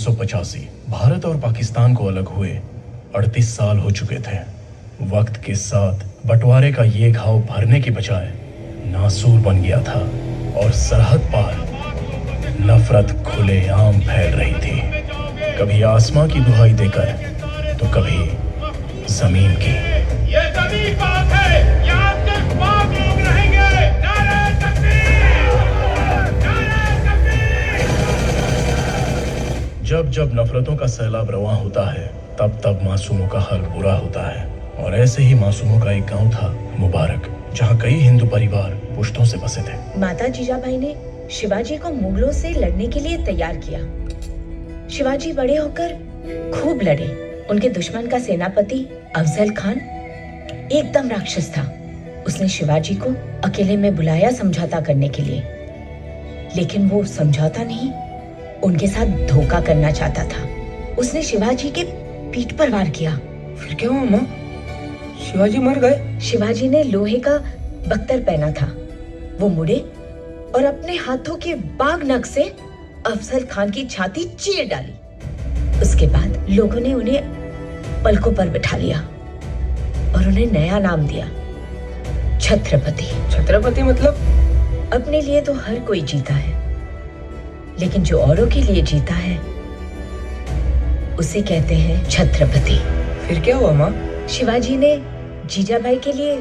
1985 भारत और पाकिस्तान को अलग हुए 38 साल हो चुके थे। वक्त के साथ बंटवारे का ये घाव भरने की बजाय नासूर बन गया था और सरहद पार नफरत खुलेआम फैल रही थी, कभी आसमां की दुहाई देकर तो कभी जमीन की। ये जमीन पाक है, यहाँ सिर्फ पाक लोग रहेंगे। नारे तकबीर! नारे तकबीर! जब जब नफरतों का सैलाब रवां होता है तब तब मासूमों का हाल बुरा होता है। और ऐसे ही मासूमों का एक गांव था मुबारक, जहां कई हिंदू परिवार पुश्तों से बसे थे। माता जीजाबाई ने शिवाजी को मुगलों से लड़ने के लिए तैयार किया। शिवाजी बड़े होकर खूब लड़े। उनके दुश्मन का सेनापति अफजल खान एकदम राक्षस था। उसने शिवाजी को अकेले में बुलाया समझौता करने के लिए, लेकिन वो समझौता नहीं, उनके साथ धोखा करना चाहता था। उसने शिवाजी के पीठ पर वार किया। फिर क्या हुआ माँ? शिवाजी मर गए? शिवाजी ने लोहे का बख्तर पहना था। वो मुड़े और अपने हाथों के बाग नख से अफजल खान की छाती चीर डाली। उसके बाद लोगों ने उन्हें पलकों पर बिठा लिया और उन्हें नया नाम दिया, छत्रपति। छत्रपति मतलब? अपने लिए तो हर कोई जीता है, लेकिन जो औरों के लिए जीता है उसे कहते हैं छत्रपति। फिर क्या हुआ माँ? शिवाजी ने जीजाबाई के लिए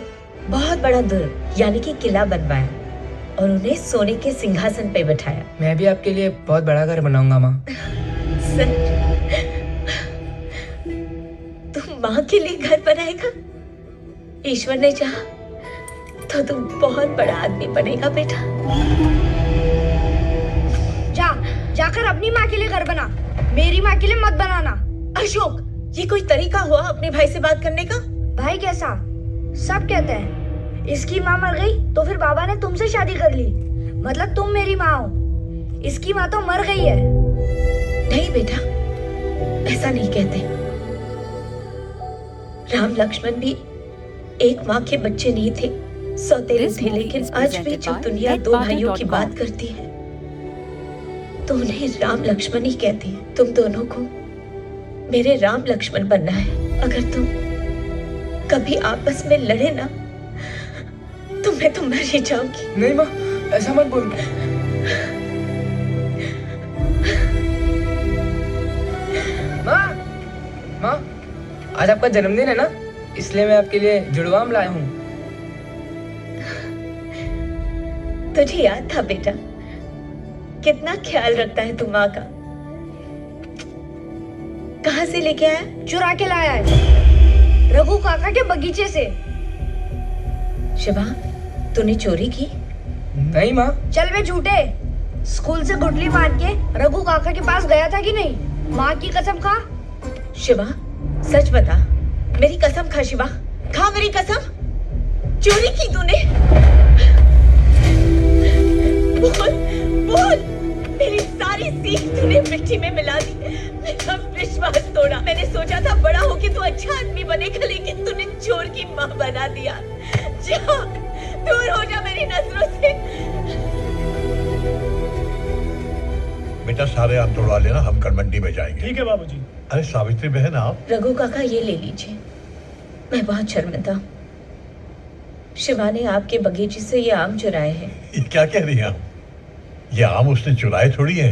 बहुत बड़ा दुर्ग यानी कि किला बनवाया और उन्हें सोने के सिंहासन पे बिठाया। मैं भी आपके लिए बहुत बड़ा घर बनाऊंगा माँ। सच? तुम माँ के लिए घर बनाएगा? ईश्वर ने चाहा तो तुम बहुत बड़ा आदमी बनेगा बेटा। जाकर अपनी माँ के लिए घर बना, मेरी माँ के लिए मत बनाना। अशोक, ये कोई तरीका हुआ अपने भाई से बात करने का? भाई कैसा? सब कहते हैं इसकी माँ मर गई तो फिर बाबा ने तुमसे शादी कर ली, मतलब तुम मेरी माँ हो। इसकी माँ तो मर गई है। नहीं बेटा, ऐसा नहीं कहते। राम लक्ष्मण भी एक माँ के बच्चे नहीं थे, सौतेले थे, लेकिन आज भी जब दुनिया दो भाइयों की बात करती है तो उन्हें राम लक्ष्मण ही कहती है। तुम दोनों को मेरे राम लक्ष्मण बनना है। अगर तुम कभी आपस में लड़े ना तो मैं तो मर ही जाऊंगी। नहीं माँ, ऐसा मत बोल। माँ, माँ, आज आपका जन्मदिन है ना, इसलिए मैं आपके लिए जुड़वा आम लाया हूँ। तुझे याद था बेटा, कितना ख्याल रखता है तू माँ का। कहाँ से लेके आया? चुरा के लाया है, रघु काका के बगीचे से। शिवा, तूने चोरी की? नहीं माँ। चल बे झूठे, स्कूल से गुटली मार के रघु काका के पास गया था कि नहीं? माँ की कसम खा। शिवा, सच बता, मेरी कसम खा। शिवा, खा मेरी कसम। चोरी की तूने? बोल बोल, मेरी सारी सीख तूने मिट्टी में मिला दी। मेरा विश्वास तोड़ा। मैंने सोचा था बड़ा होके तू अच्छा आदमी बनेगा, लेकिन तूने चोर की माँ बना दिया। जा, दूर हो जा मेरी नजरों से। बेटा सारे आम तोड़वा लेना, हम कल मंडी में जाएंगे। ठीक है बाबूजी। अरे सावित्री बहन आप। रघु काका, ये ले लीजिए। मैं बहुत शर्मिंदा हूँ। शिवा ने आपके बगीचे से ये आम चुराए हैं। ये क्या कह रही हैं आप? ये आम उसने चुराए थोड़ी है,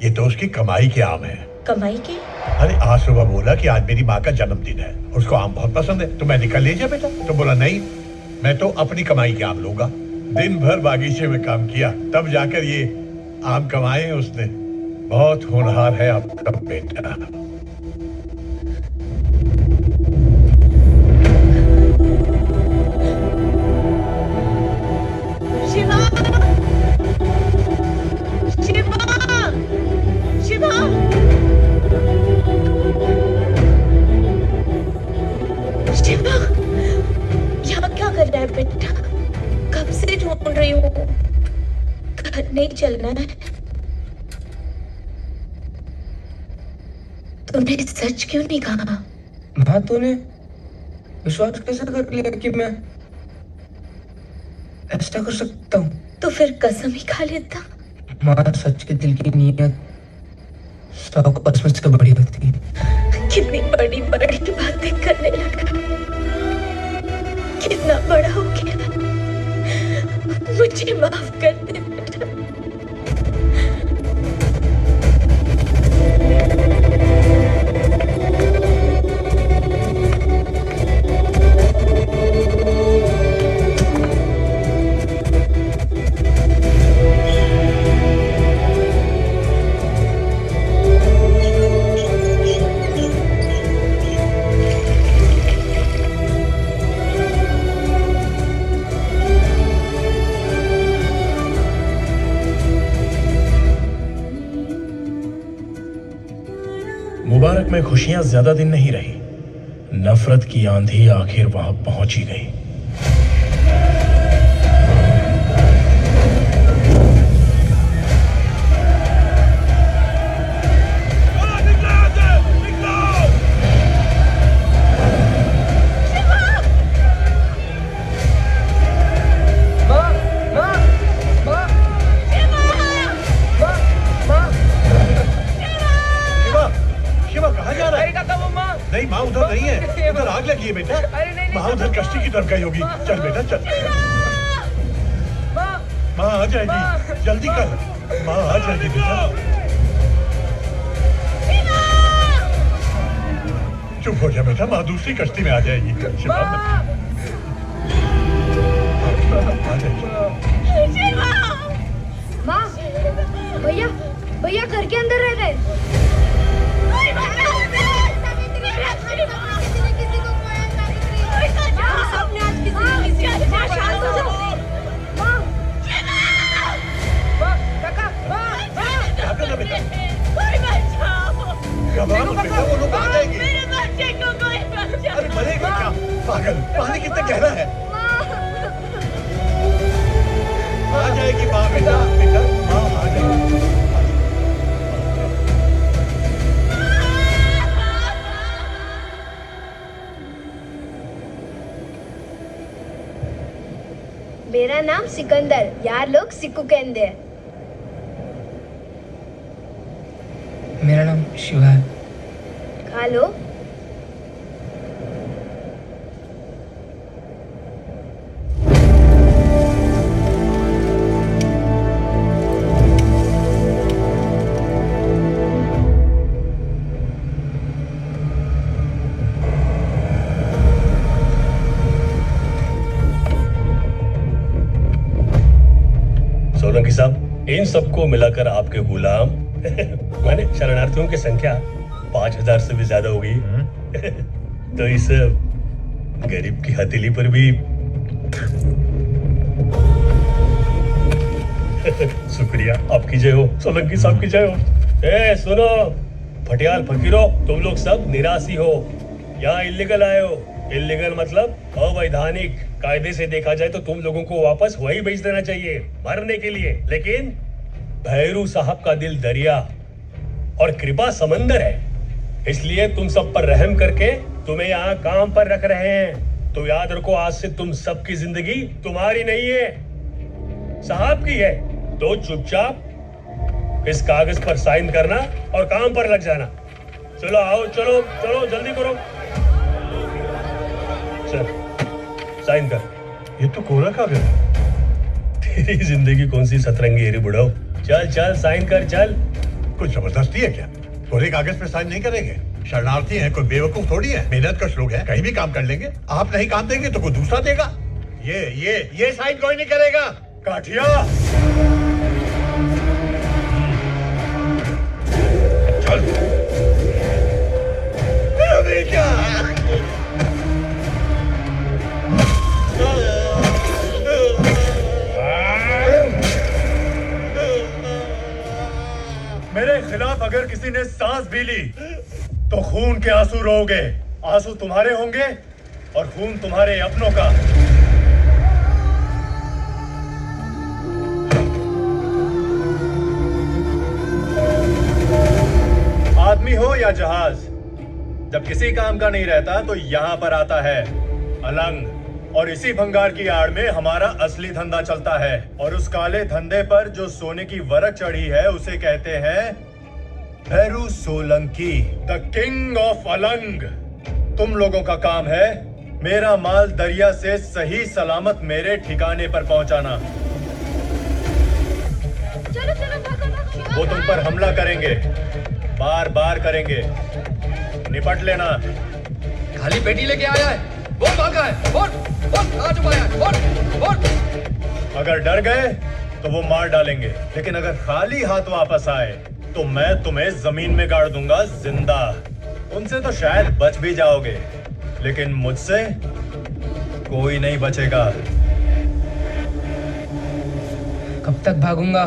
ये तो उसकी कमाई के आम है। कमाई के? अरे आज सुबह बोला कि आज मेरी माँ का जन्मदिन है, उसको आम बहुत पसंद है, तो मैंने कहा ले जा बेटा। तो बोला नहीं, मैं तो अपनी कमाई के आम लूंगा। दिन भर बागीचे में काम किया, तब जाकर ये आम कमाए हैं उसने। बहुत होनहार है आपका बेटा। शिवा! शिवा! शिवा! शिवा! यहाँ क्या कर रहा है बेटा? कब से ढूंढ रही हूँ। घर नहीं चलना है? तूने सच क्यों नहीं कहा? माँ, तूने विश्वास कैसे कर लिया कि मैं ऐसा कर सकता हूँ? तो फिर कसम ही खा लेता। माँ, सच के दिल की नीयत 100 को उसमें से बड़ी होती है। कितनी बड़ी बड़ी बातें करने लगा, कितना बड़ा हो गया। मुझे माफ कर दे बेटा। मुबारक में खुशियां ज्यादा दिन नहीं रही। नफरत की आंधी आखिर वहां पहुंच ही गई। माँ, माँ, माँ, माँ, माँ, शिवा, शिवा कहाँ जा रहा अरे है? काका वो माँ। नहीं माँ उधर नहीं है, उधर आग लगी है बेटा। अरे नहीं, माँ उधर कश्ती की तरफ गई होगी। चल बेटा चल। माँ, माँ आ जाएगी, जल्दी कर। माँ आ जाएगी बेटा। चुप हो जा बेटा, माँ दूसरी कश्ती में आ जाएगी। शिवा माँ, आ जाएगी। माँ, भैया भैया घर के अंदर रह गए। माँ, माँ, काका, माँ, माँ। क्या करना बेटा? घबरा मत बेटा, वो लोग आ जाएंगे। अरे मरेगा क्या? पागल, पानी कितना गहरा है। आ जाएगी माँ बेटा, बेटा माँ आ जाएगी। मेरा नाम सिकंदर, यार लोग सिक्कू कहते हैं। मेरा नाम शिवा है। खा लो। सोलंकी साहब, इन सबको मिलाकर आपके गुलाम माने शरणार्थियों की संख्या 5000 से भी ज्यादा हो गई। तो इस गरीब की हथेली पर भी शुक्रिया। आपकी जय हो सोलंकी साहब की जय हो। ए सुनो फटियाल फकीरों, तुम लोग सब निराशी हो, यहाँ इल्लीगल आए हो। इल्लीगल मतलब अवैधानिक। कायदे से देखा जाए तो तुम लोगों को वापस वही भेज देना चाहिए मरने के लिए, लेकिन भैरू साहब का दिल दरिया और कृपा समंदर है, इसलिए तुम सब पर रहम करके तुम्हें यहाँ काम पर रख रहे हैं। तो याद रखो, आज से तुम सबकी जिंदगी तुम्हारी नहीं है, साहब की है। तो चुपचाप इस कागज पर साइन करना और काम पर लग जाना। चलो आओ, चलो चलो जल्दी करो। चल साइन कर। ये तो कोरा कागज है। तेरी जिंदगी कौन सी सतरंगी है रे बुढ़ाओ। चल चल साइन कर चल। कुछ जबरदस्ती है क्या? कोरे कागज पे साइन नहीं करेंगे? शरणार्थी हैं, कोई बेवकूफ थोड़ी है, मेहनत कश लोग हैं, कहीं भी काम कर लेंगे। आप नहीं काम देंगे तो कोई दूसरा देगा। ये साइन कोई नहीं करेगा। काठिया चल अभी क्या? मेरे खिलाफ अगर किसी ने सांस भी ली तो खून के आंसू रोगे। आंसू तुम्हारे होंगे और खून तुम्हारे अपनों का। आदमी हो या जहाज, जब किसी काम का नहीं रहता तो यहाँ पर आता है अलंग। और इसी भंगार की आड़ में हमारा असली धंधा चलता है। और उस काले धंधे पर जो सोने की वरक चढ़ी है उसे कहते हैं Bhairu Solanki, the king of Alang. तुम लोगों का काम है मेरा माल दरिया से सही सलामत मेरे ठिकाने पर पहुंचाना। चलो चलो भागो भागो। वो तुम पर हमला करेंगे, बार बार करेंगे, निपट लेना। खाली पेटी लेके आया है, वो भागा है, कहाँ छुपाया है, अगर डर गए तो वो मार डालेंगे, लेकिन अगर खाली हाथ वापस आए तो मैं तुम्हें जमीन में गाड़ दूंगा जिंदा। उनसे तो शायद बच भी जाओगे, लेकिन मुझसे कोई नहीं बचेगा। कब तक भागूंगा?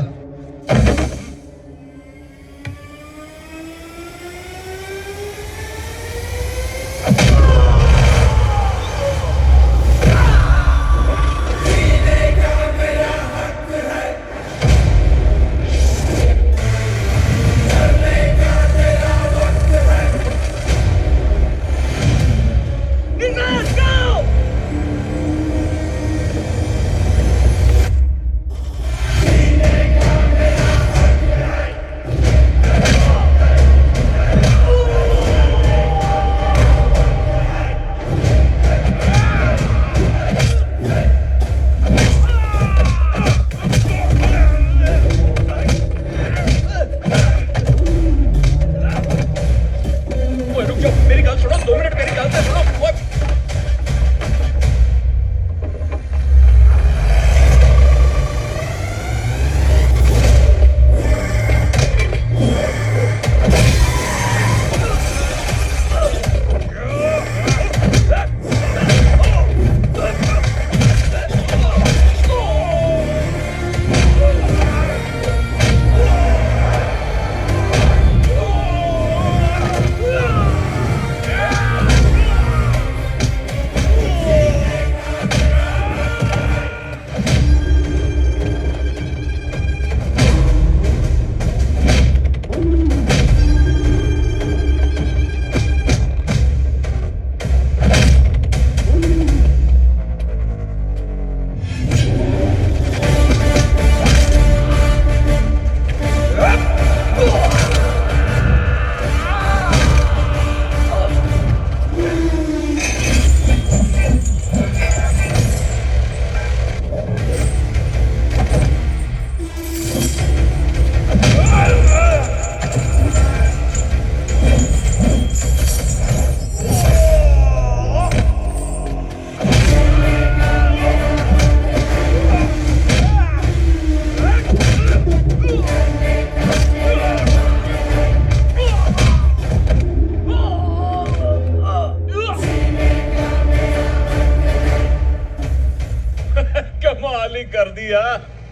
कर दिया।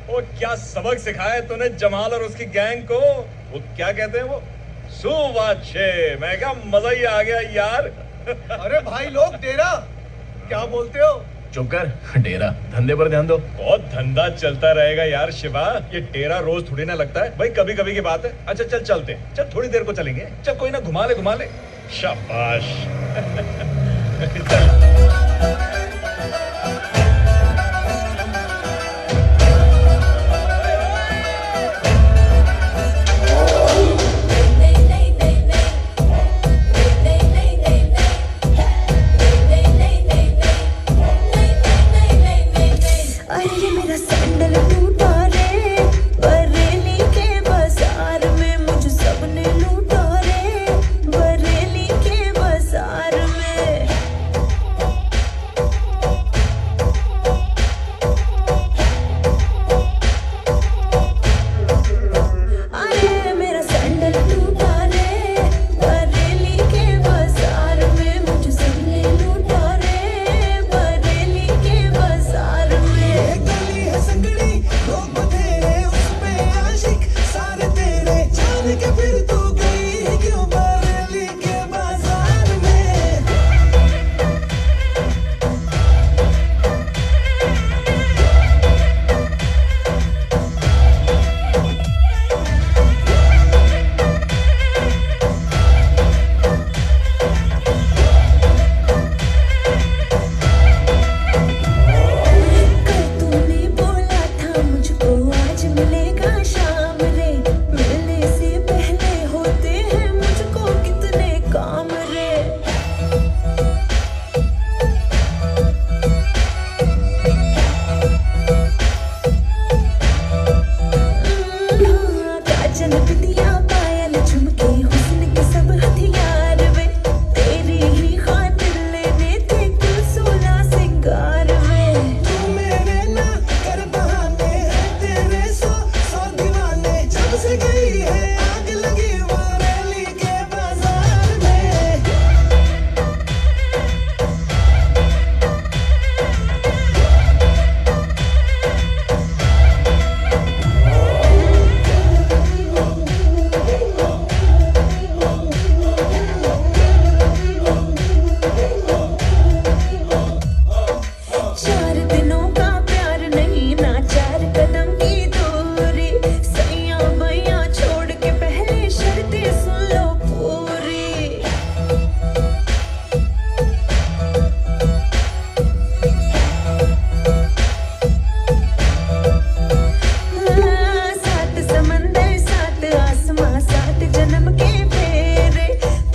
वो क्या सबक सिखाया तूने जमाल और उसकी गैंग को? वो क्या कहते हैं वो सुवाचे। मैं क्या मजा ही आ गया यार। अरे भाई लोग डेरा क्या बोलते हो? चुप कर, डेरा धंधे पर ध्यान दो। बहुत धंधा चलता रहेगा यार शिवा, ये डेरा रोज थोड़ी ना लगता है भाई, कभी कभी की बात है। अच्छा चल चलते हैं, चल थोड़ी देर को चलेंगे, चल कोई ना घुमा ले। शाबाश। कंचन बिटिया पायल झुमके हुस्न के सब हथियार वे तेरी ही खातिर लेने थे कुल 16 सिंगार वे तू मेरे ना कर बहाने तेरे सौ दीवाने जब से गई है आग लगी बरेली के बाजार में चार दिनों का प्यार नहीं ना 4 कदम की दूरी सैया बैया छोड़ के पहले शर्तें सुन लो पूरी सात समंदर 7 आसमां 7 जन्म के फेरे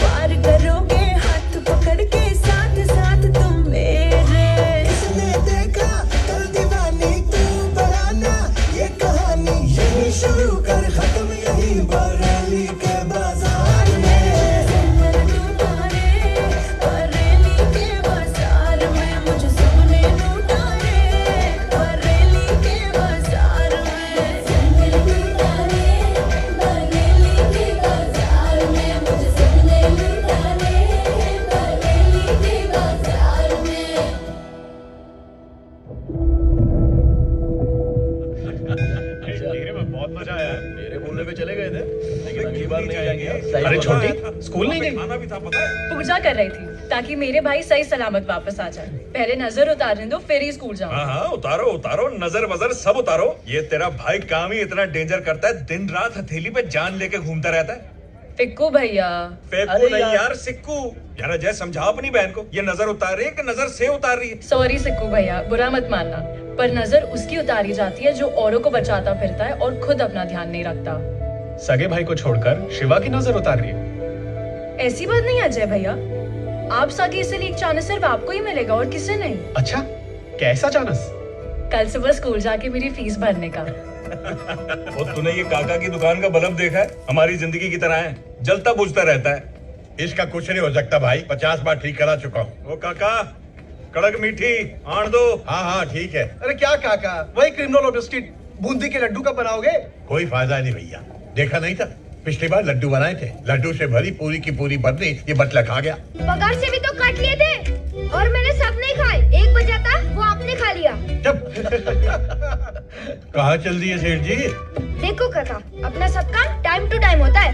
पार करोगे हाथ पकड़ के साथ साथ तुम मेरे किसने देखा कल दीवानी तू बढ़ाना ये कहानी यही शुरू कर खत्म यही बरेली के बाजार में बरेली के बाजार में मुझे सपने लूटा रे बरेली के बाजार में बरेली के बाजार में मुझे सपने लूटा रे बरेली के बाजार में बहुत मजा आया। मेरे बोलने पे चले गए थे लेकिन अगली बार नहीं जाएंगे। अरे छोटी स्कूल नहीं गई? खाना भी था पता है। पूजा कर रही थी ताकि मेरे भाई सही सलामत वापस आ जाए। पहले नजर उतारने दो फिर ही स्कूल जाओ। हाँ हाँ उतारो उतारो नजर वजर सब उतारो। ये तेरा भाई काम ही इतना डेंजर करता है, दिन रात हथेली पे जान लेके घूमता रहता है। फिक्कू भैया फेंकू नहीं यार सिक्कू। यार अजय समझाओ अपनी बहन को, ये नजर उतार रही है कि नजर से उतार रही है? सॉरी सिक्कू भैया, बुरा मत मानना, पर नजर उसकी उतारी जाती है जो औरों को बचाता फिरता है और खुद अपना ध्यान नहीं रखता। सगे भाई को छोड़कर शिवा की नजर उतार रही है। ऐसी बात नहीं अजय भैया, आप सगे इसलिए एक चांस सिर्फ आपको ही मिलेगा और किसी नहीं। अच्छा कैसा चानस? कल सुबह स्कूल जाके मेरी फीस भरने का। और तूने ये काका की दुकान का बल्ब देखा है? हमारी जिंदगी की तरह है, जलता बुझता रहता है। इसका कुछ नहीं हो सकता भाई, 50 बार ठीक करा चुका हूँ। वो काका कड़क मीठी आण दो। हाँ हाँ ठीक है। अरे क्या काका, वही क्रिमिनल और बिस्किट बूंदी के लड्डू का बनाओगे? कोई फायदा नहीं भैया, देखा नहीं था पिछली बार लड्डू बनाए थे, लड्डू से भरी पूरी की पूरी बर्नी ये बटला खा गया। पगार से भी तो काट लिए थे और मैंने सब नहीं खाए, एक बचा था वो आपने खा लिया। कहाँ चल दिए सेठ जी? देखो काका, अपना सब काम टाइम टू टाइम होता है।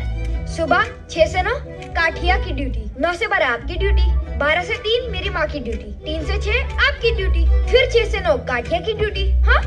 सुबह 6 से 9 काठिया की ड्यूटी, 9 से 12 आपकी ड्यूटी, 12 से 3 मेरी माँ की ड्यूटी, 3 से 6 आपकी ड्यूटी, फिर 6 से 9 काठिया की ड्यूटी। हाँ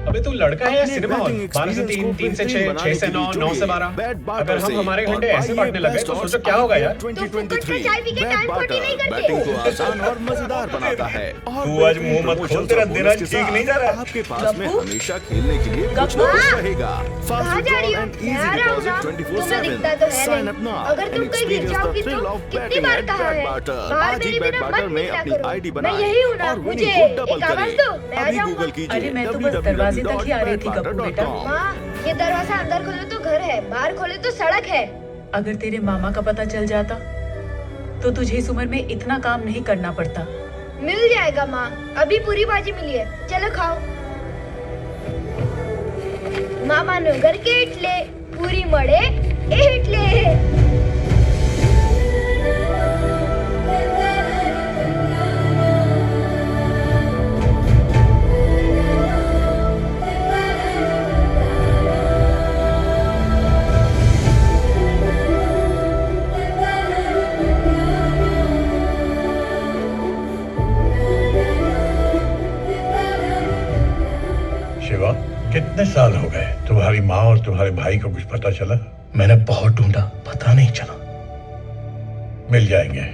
अबे तू लड़का है या सिनेमा हॉल? 12 से 3, 3 से 6, 6 से 9, 9 से 12। अगर हम हमारे घंटे ऐसे बांटने लगे तो सोचो क्या होगा यार। तो फुकट में चाय पी के टाइम खोटी नहीं करते। को आसान और मजेदार बनाता है। तू आज मुंह मत खोल, तेरा दिन आज ठीक नहीं जा रहा। आपके पास में हमेशा खेलने के लिए कुछ गप्पू? ना कुछ रहेगा। कहाँ जा रही हो? मैं आ रहा हूँ ना। तुम्हें दिखता तो है नहीं। अगर तुम कहीं गिर जाओगी तो कितनी बार कहा है, बाहर मेरे बिना मत निकला करो। मैं यही हूँ ना, मुझे एक आवाज दो, मैं आ जाऊंगा। अरे मैं तो बस दरवाजे तक ही आ रही थी गप्पू बेटा। माँ, ये दरवाजा अंदर खोले तो घर है, बाहर खोले तो सड़क है। अगर तेरे मामा का पता चल जाता तो तुझे इस उम्र में इतना काम नहीं करना पड़ता। मिल जाएगा माँ, अभी पूरी बाजी मिली है, चलो खाओ। मामा नो घर के इटले पूरी मड़े इटले। शिवा, कितने साल हो गए तुम्हारी माँ और तुम्हारे भाई को कुछ पता चला? मैंने बहुत ढूंढा, पता नहीं चला। मिल जाएंगे,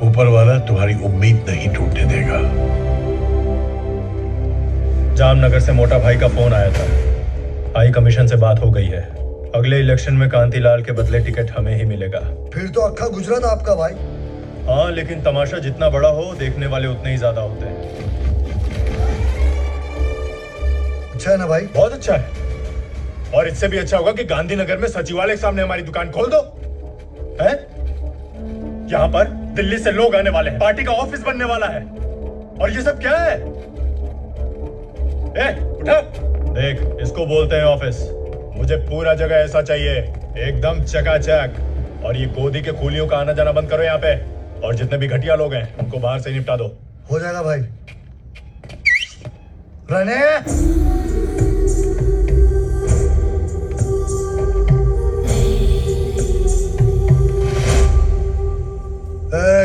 ऊपर वाला तुम्हारी उम्मीद नहीं टूटने देगा। जामनगर से मोटा भाई का फोन आया था, हाई कमीशन से बात हो गई है। अगले इलेक्शन में कांतिलाल के बदले टिकट हमें ही मिलेगा। फिर तो अक्खा गुजरात आपका भाई। हाँ, लेकिन तमाशा जितना बड़ा हो देखने वाले उतने ही ज्यादा होते हैं। अच्छा है ना भाई? बहुत अच्छा है। और इससे भी अच्छा होगा कि गांधीनगर में सचिवालय के सामने हमारी दुकान खोल दो। हैं? यहाँ पर दिल्ली से लोग आने वाले हैं, पार्टी का ऑफिस बनने वाला है, और ये सब क्या है? उठा, देख, इसको बोलते हैं ऑफिस। मुझे पूरा जगह ऐसा चाहिए, एकदम चकाचक। और ये गोदी के कूलियों का आना जाना बंद करो यहाँ पे, और जितने भी घटिया लोग हैं उनको बाहर से निपटा दो। हो जाएगा भाई। रने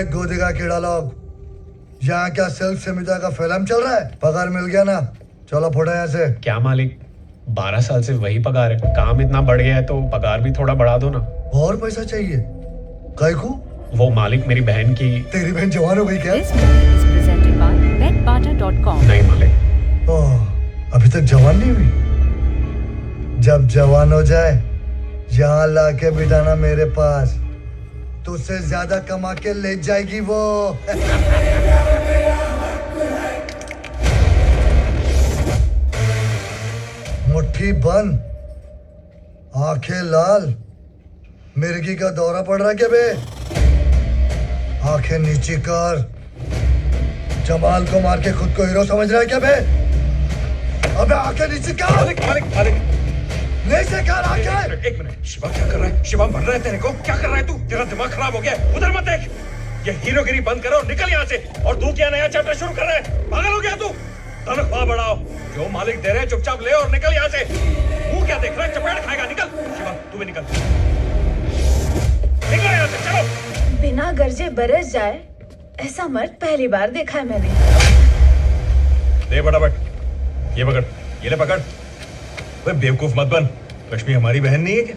गोदी का कीड़ा लोग, यहाँ क्या सेल्फ समिता का फिल्म चल रहा है? पगार मिल गया ना? चलो फोड़ो यहाँ से। क्या मालिक, 12 साल से वही पगार है। काम इतना बढ़ गया है तो पगार भी थोड़ा बढ़ा दो ना। और पैसा चाहिए? काय को? वो मालिक मेरी बहन की। तेरी बहन जवान हो गई क्या? नहीं मालिक। ओह, अभी तक जवान नहीं हुई? जब जवान हो जाए यहाँ लाके बिठाना मेरे पास, तो उससे ज्यादा कमा के ले जाएगी वो। मुट्ठी बंद, आंखें लाल, मिर्गी का दौरा पड़ रहा क्या बे? आंखें नीची कर। जमाल को मार के खुद को हीरो समझ रहा है क्या बे? अबे आंखें नीची कर। मालिक नीचे कर आंखें। एक मिनट, शिवा क्या कर रहा है? शिवा मर रहा है तेरे को? क्या कर रहा है तू? तेरा दिमाग खराब हो गया, उधर मत देख। ये हीरोगिरी बंद करो, निकल यहाँ से। और तू क्या नया चैप्टर शुरू कर रहा है? पागल हो गया तू? तनख्वाह बढ़ाओ, जो मालिक दे रहे हैं चुपचाप ले और निकल यहाँ से। तू क्या देख रहा है? चपेट खाएगा, निकल। शिवा तू भी निकल, निकल यहाँ से, चलो। बिना गरजे बरस जाए ऐसा मर्द पहली बार देखा है मैंने। दे फटाफट, ये पकड़, ये ले पकड़। वे बेवकूफ मत बन, लक्ष्मी हमारी बहन नहीं है क्या?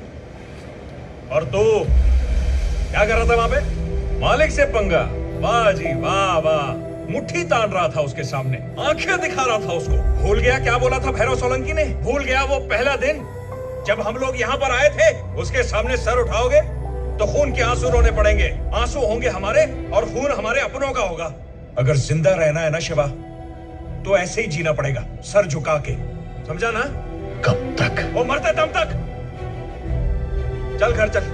और तू क्या कर रहा था वहां पे? मालिक से पंगा? वाह जी वाह वाह, मुट्ठी तान रहा था उसके सामने, आंखें दिखा रहा था उसको। भूल गया क्या बोला था भैरव सोलंकी ने? भूल गया वो पहला दिन जब हम लोग यहाँ पर आए थे? उसके सामने सर उठाओगे तो खून के आंसू रोने पड़ेंगे। आंसू होंगे हमारे और खून हमारे अपनों का होगा। अगर जिंदा रहना है ना शिवा, तो ऐसे ही जीना पड़ेगा, सर झुका के, समझा ना? कब तक? वो मरते दम तक। चल घर चल,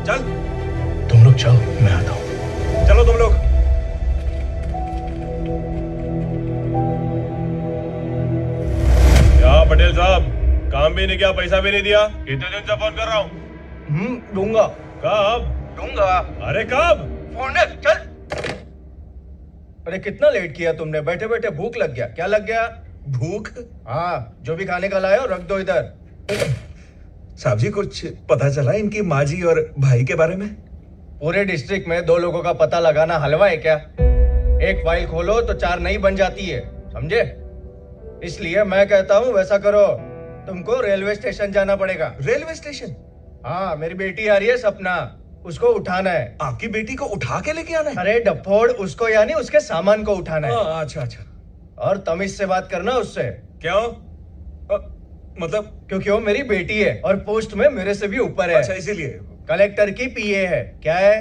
चल। तुम लोग जाओ, मैं आता हूं। चलो तुम लोग। क्या पटेल साहब, काम भी नहीं किया, पैसा भी नहीं दिया? कितने दिन से फोन कर रहा हूँ। दूंगा। कब दूंगा? अरे कब? फोन चल। अरे कितना लेट किया तुमने? बैठे बैठे भूख लग गया। क्या लग गया? भूख? हाँ, जो भी खाने का लाए हो रख दो इधर। साहब जी, कुछ पता चला इनकी माँ जी और भाई के बारे में? पूरे डिस्ट्रिक्ट में 2 लोगों का पता लगाना हलवा है क्या? एक फाइल खोलो तो 4 नई बन जाती है, समझे? इसलिए मैं कहता हूँ वैसा करो, तुमको रेलवे स्टेशन जाना पड़ेगा। Railway station? हाँ, मेरी बेटी आ रही है सपना, उसको उठाना है। आपकी बेटी को उठा के लेके आना है? अरे डफोड़, उसको यानी उसके सामान को उठाना है। अच्छा अच्छा। और तमीज से बात करना उससे। क्यों? मतलब? क्योंकि वो मेरी बेटी है और पोस्ट में मेरे से भी ऊपर है। अच्छा, इसीलिए। कलेक्टर की पीए है। क्या है?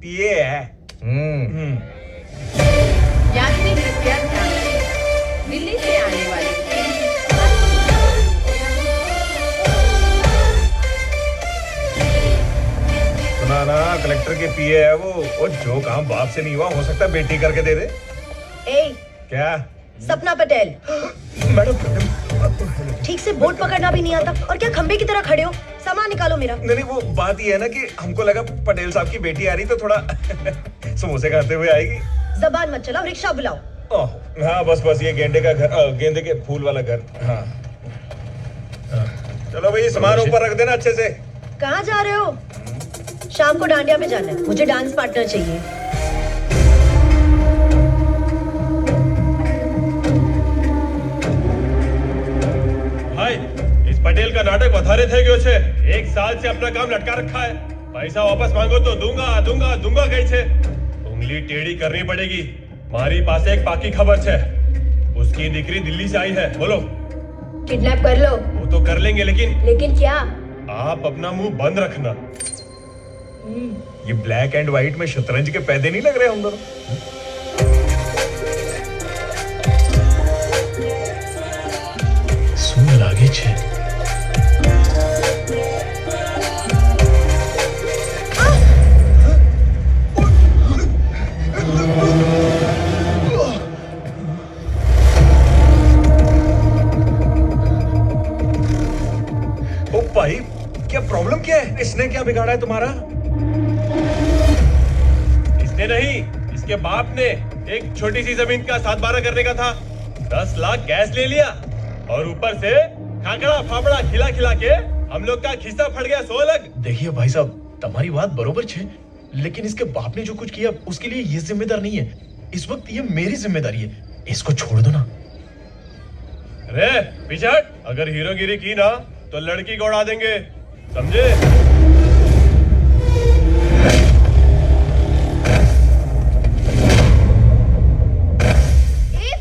पीए है। यात्री कृपया ध्यान दें, दिल्ली से आने वाली सुना ना, कलेक्टर के पीए है वो जो काम बाप से नहीं हुआ हो सकता है बेटी करके दे दे। क्या? सपना पटेल। मैडम, ठीक से बोर्ड पकड़ना भी नहीं आता और क्या खंबे की तरह खड़े हो? सामान निकालो मेरा। नहीं, वो बात ये है ना कि हमको लगा पटेल साहब की बेटी आ रही तो थोड़ा समोसे खाते हुए आएगी। जबान मत चलाओ, रिक्शा बुलाओ। हाँ बस ये गेंदे का घर, गेंदे के फूल वाला घर। हाँ चलो भाई, सामान ऊपर रख देना अच्छे से। कहाँ जा रहे हो? शाम को डांडिया में जाना है, मुझे डांस पार्टनर चाहिए। भाई, इस पटेल का नाटक વધારે થઈ ગયો છે। 1 साल से अपना काम लटका रखा है। पैसा वापस मांगो तो दूंगा कही छे। उंगली टेढ़ी करनी पड़ेगी। मारी पास एक पाकी खबर छे, उसकी दीकरी दिल्ली से आई है। बोलो। किडनैप कर लो। वो तो कर लेंगे, लेकिन क्या? आप अपना मुंह बंद रखना। ये ब्लैक एंड व्हाइट में शतरंज के पैदे नहीं लग रहे हम दोनों? શું લાગે છે? प्रॉब्लम क्या है? इसने क्या बिगाड़ा है तुम्हारा? इसने नहीं, इसके बाप ने एक छोटी सी जमीन का 7-12 करने का था, 10 लाख गैस ले लिया और ऊपर से खाकड़ा फाफड़ा खिला खिला के हम लोग का खिस्सा फट गया 100 अलग। देखिए भाई साहब, तुम्हारी बात बरोबर छे, लेकिन इसके बाप ने जो कुछ किया उसके लिए ये जिम्मेदार नहीं है। इस वक्त ये मेरी जिम्मेदारी है, इसको छोड़ दो ना। अरे पिछड़, अगर हीरोगिरी की ना तो लड़की को उड़ा देंगे, समझे?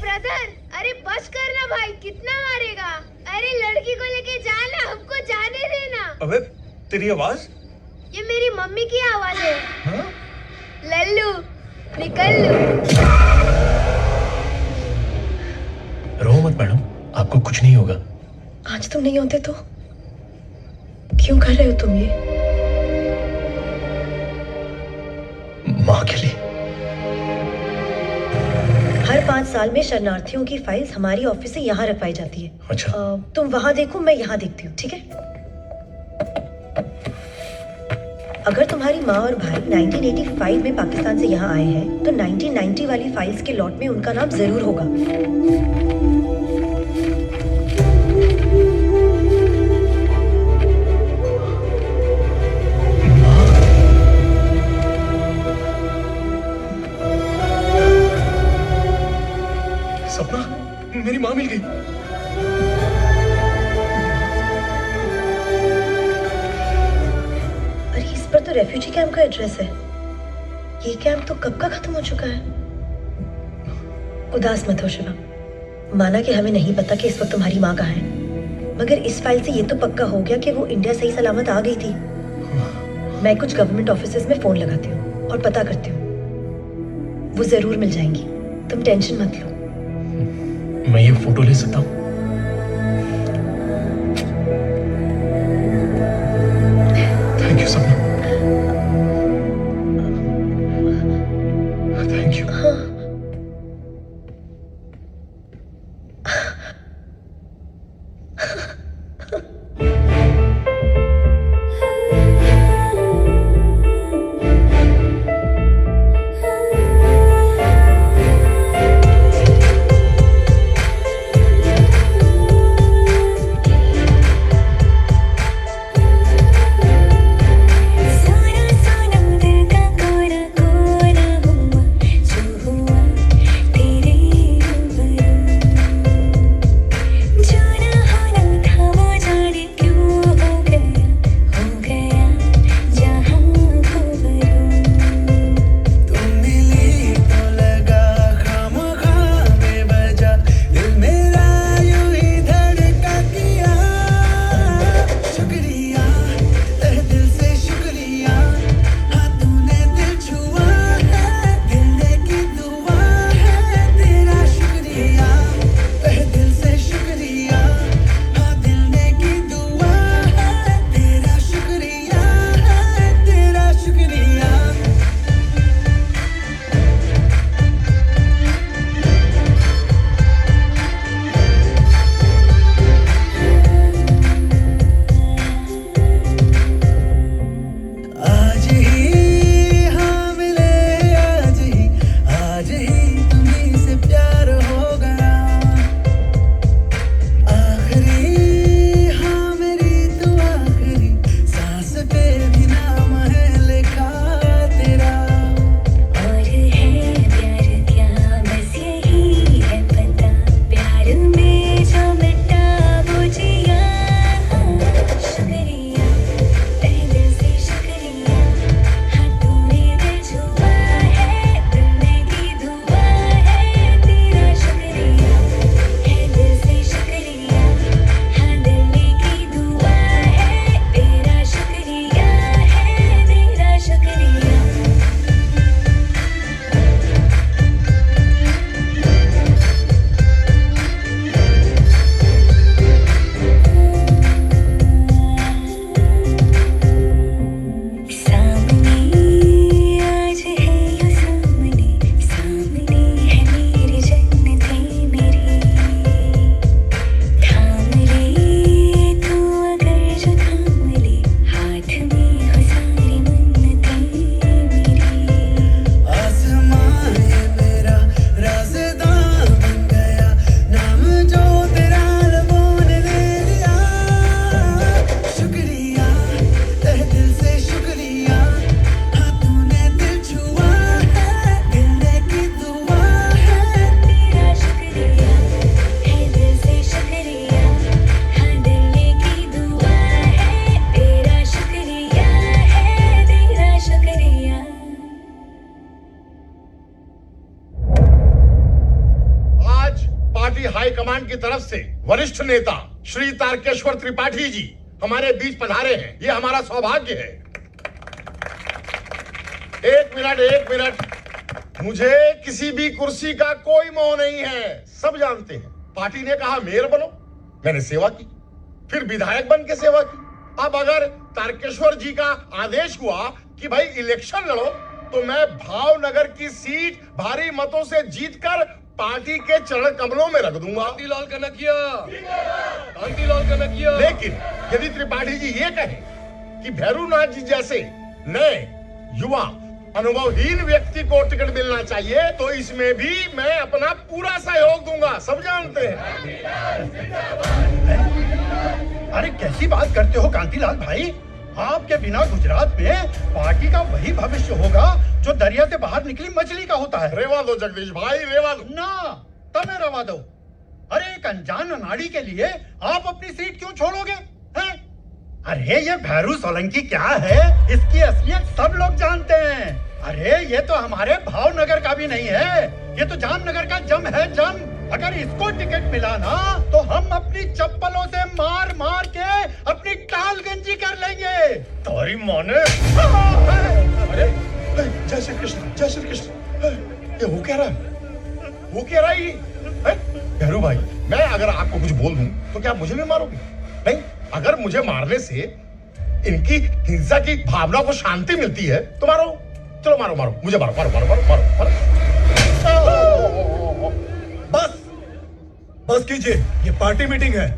ब्रदर, अरे बस करना भाई, कितना मारेगा? अरे लड़की को लेके जाना, हमको जाने देना। अबे तेरी आवाज? ये मेरी मम्मी की आवाज है। हाँ? लल्लू निकल लो। रो मत मैडम, आपको कुछ नहीं होगा। आज तुम नहीं होते तो क्यों कर रहे हो तुम ये? माँ के लिए। हर 5 साल में शरणार्थियों की फाइल्स हमारी ऑफिस से यहाँ रखवाई जाती है। अच्छा। तुम वहां देखो, मैं यहाँ देखती हूँ, ठीक है? अगर तुम्हारी माँ और भाई 1985 में पाकिस्तान से यहाँ आए हैं, तो 1990 वाली फाइल्स के लॉट में उनका नाम जरूर होगा। सपना, मेरी माँ मिल गई। अरे इस पर तो रेफ्यूजी कैंप का एड्रेस है। ये कैंप तो कब का खत्म हो चुका है। उदास मत हो शिवम, माना कि हमें नहीं पता कि इस वक्त तुम्हारी माँ कहाँ है, मगर इस फाइल से ये तो पक्का हो गया कि वो इंडिया सही सलामत आ गई थी। मैं कुछ गवर्नमेंट ऑफिसेज में फोन लगाती हूँ और पता करती हूँ, वो जरूर मिल जाएंगी, तुम टेंशन मत लो। मैं ये फोटो ले सकता हूँ? थैंक यू सपना, थैंक यू। से वरिष्ठ नेता श्री तारकेश्वर त्रिपाठी जी हमारे बीच पधारे हैं। ये हमारा सौभाग्य है। एक मिनट, मुझे किसी भी कुर्सी का कोई मोह नहीं है, सब जानते हैं। पार्टी ने कहा मेयर बनो, मैंने सेवा की, फिर विधायक बन के सेवा की। अब अगर तारकेश्वर जी का आदेश हुआ कि भाई इलेक्शन लड़ो, तो मैं भावनगर की सीट भारी मतों से जीतकर पार्टी के चरण कमलों में रख दूंगा। कांतिलाल कनकिया, कांतिलाल कनकिया। लेकिन यदि त्रिपाठी जी ये कहें कि भैरूनाथ जी जैसे नए युवा अनुभवहीन व्यक्ति को टिकट मिलना चाहिए, तो इसमें भी मैं अपना पूरा सहयोग दूंगा, सब जानते हैं। अरे कैसी बात करते हो कांतिलाल भाई? आपके बिना गुजरात में पार्टी का वही भविष्य होगा जो दरिया से बाहर निकली मछली का होता है। रेवा दो जगदीश भाई, रेवा दो ना, तमें रवा दो। अरे एक अनजान अनाड़ी के लिए आप अपनी सीट क्यों छोड़ोगे? हैं? अरे ये भैरू सोलंकी क्या है, इसकी असलियत सब लोग जानते हैं। अरे ये तो हमारे भावनगर का भी नहीं है, ये तो जामनगर का जम है, जम। अगर इसको टिकट मिला ना, तो हम अपनी चप्पलों से मार मार के अपनी टाल गंजी कर लेंगे। तारी माँ ने। अरे जय श्री कृष्ण, जय श्री कृष्ण। ये वो कह रहा है, वो कह रहा है भैरू भाई, मैं अगर आपको कुछ बोल दूं तो क्या मुझे भी मारोगे? नहीं, अगर मुझे मारने से इनकी हिंसा की भावना को शांति मिलती है तो मारो, चलो मारो मारो, मुझे मारो मारो मारो मारो मारो, मारो। बस कीजिए, ये पार्टी मीटिंग है,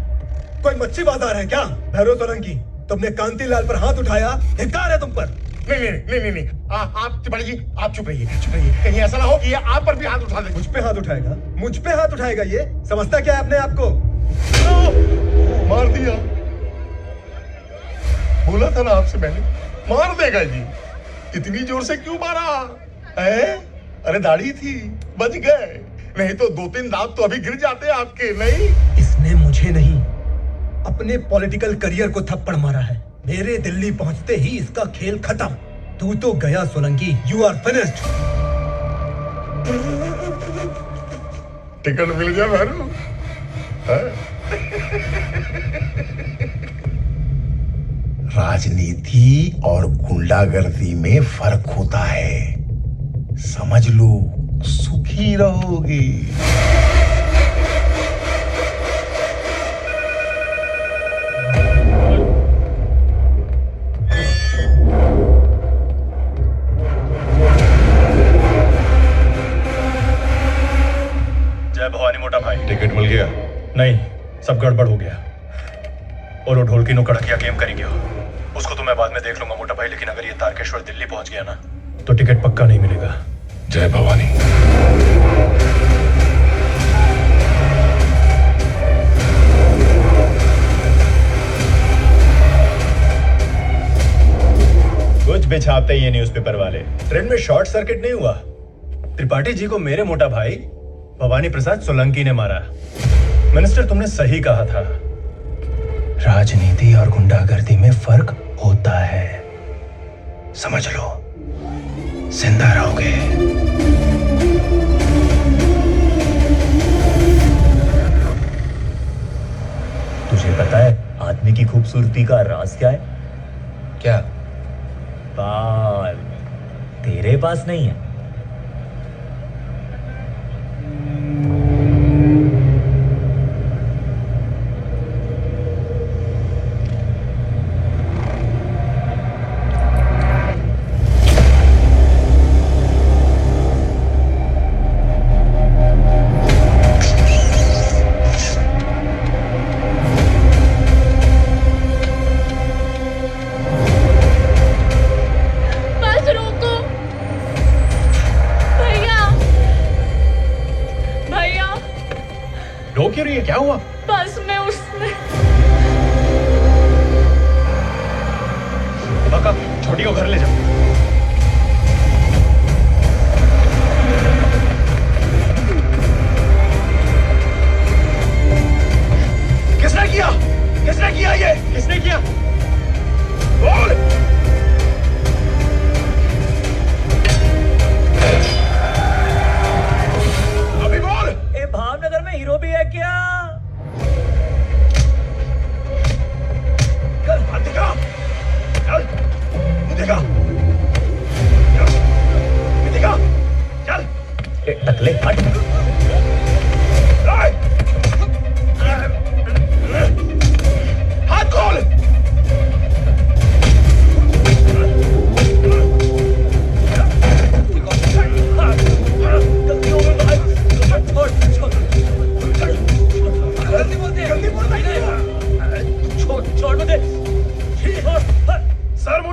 कोई मच्छी बाजार है क्या? भैरव सोलंकी, तुमने कांतिलाल पर हाथ उठाया, धिक्कार है तुम पर। नहीं, आप त्रिपाठी जी, आप चुप रहिए, चुप रहिए। कहीं ऐसा ना हो कि ये आप पर भी हाथ उठा दे। मुझ पे हाथ उठाएगा? मुझ पे हाथ उठाएगा? ये समझता क्या है अपने आप को? मार दिया, बोला था ना आपसे मैंने, मार देगा जी। इतनी जोर से क्यों मारा है? अरे दाढ़ी थी, बच गए, नहीं तो 2-3 दांत तो अभी गिर जाते आपके। नहीं, इसने मुझे नहीं, अपने पॉलिटिकल करियर को थप्पड़ मारा है। मेरे दिल्ली पहुंचते ही इसका खेल खत्म। तू तो गया Solanki, you are finished. Ticket मिल गया भैरू। राजनीति और गुंडागर्दी में फर्क होता है, समझ लो, सुखी रहोगे। जय भवानी मोटा भाई। टिकट मिल गया? नहीं, सब गड़बड़ हो गया। और वो ढोलकी नो कड़किया गेम करेंगे, उसको तो मैं बाद में देख लूंगा मोटा भाई, लेकिन अगर ये तारकेश्वर दिल्ली पहुंच गया ना, तो टिकट पक्का नहीं मिलेगा। जय भवानी। कुछ भी छापते ये न्यूज़पेपर वाले। ट्रेन में शॉर्ट सर्किट नहीं हुआ, त्रिपाठी जी को मेरे मोटा भाई भवानी प्रसाद सोलंकी ने मारा। मिनिस्टर, तुमने सही कहा था, राजनीति और गुंडागर्दी में फर्क होता है, समझ लो, जिंदा रहोगे। तुझे पता है आदमी की खूबसूरती का राज क्या है? क्या? बाल। तेरे पास नहीं है। रो क्यों रही है? क्या हुआ? बस में उसने काका, छोटी को घर ले जाओ। किसने किया? किसने किया ये? किसने किया? बोल! भावनगर में हीरो भी है क्या?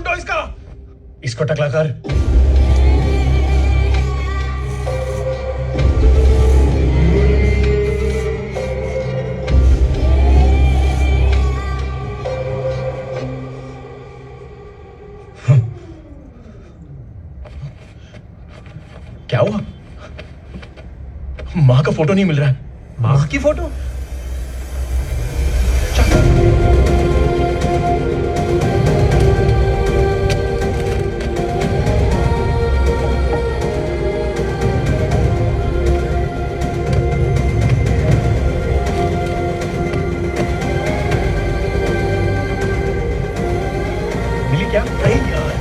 फोटो इसका। इसको टकला कर। क्या हुआ? माँ का फोटो नहीं मिल रहा है। माँ की फोटो? मिली क्या? नहीं यार,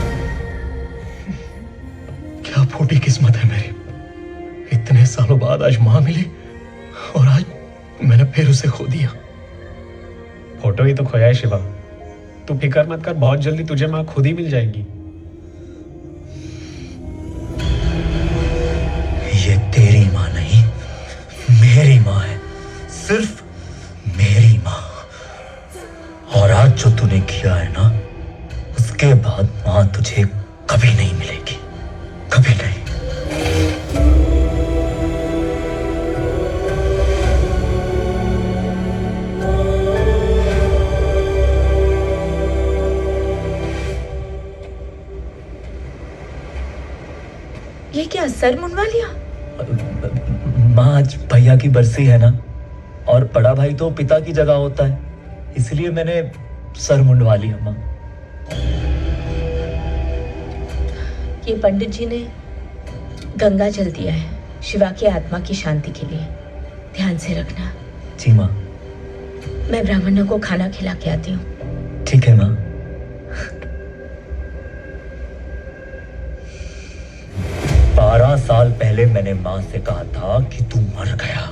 क्या फूटी किस्मत है मेरी। इतने सालों बाद आज माँ मिली और आज मैंने फिर उसे खो दिया। फोटो ही तो खोया है शिवा। तू फिक्र मत कर, बहुत जल्दी तुझे माँ खुद ही मिल जाएगी। ये तेरी माँ नहीं, मेरी माँ है, सिर्फ मेरी माँ। और आज जो तूने किया है ना, उसके बाद माँ तुझे कभी नहीं मिलेगी, कभी नहीं। ये क्या सर मुंडवा लिया? माँ आज भैया की बरसी है ना, और बड़ा भाई तो पिता की जगह होता है, इसलिए मैंने सर मुंडवा लिया माँ। ये पंडित जी ने गंगा जल दिया है शिवा की आत्मा की शांति के लिए, ध्यान से रखना। जी माँ। मैं ब्राह्मणों को खाना खिला के आती हूँ। ठीक है माँ। 12 साल पहले मैंने माँ से कहा था कि तू मर गया,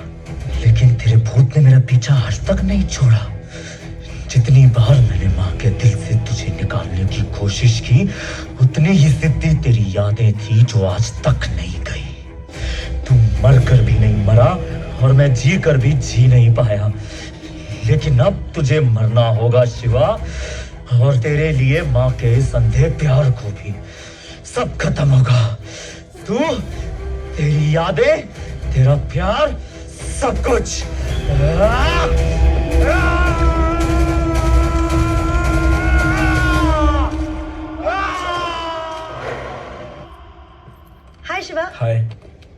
लेकिन तेरे भूत ने मेरा पीछा आज तक नहीं छोड़ा। जितनी बार मैंने माँ के दिल से तुझे निकालने की कोशिश की, उतनी ही सिद्धि तेरी यादें थी जो आज तक नहीं गई। तू मर कर भी नहीं मरा और मैं जी कर भी जी नहीं पाया, लेकिन अब तुझे मरना होगा शिवा, और तेरे लिए माँ के इस अंधे प्यार को भी। सब खत्म होगा। तू, तेरी यादें, तेरा प्यार, सब कुछ। हाय शिवा। हाय।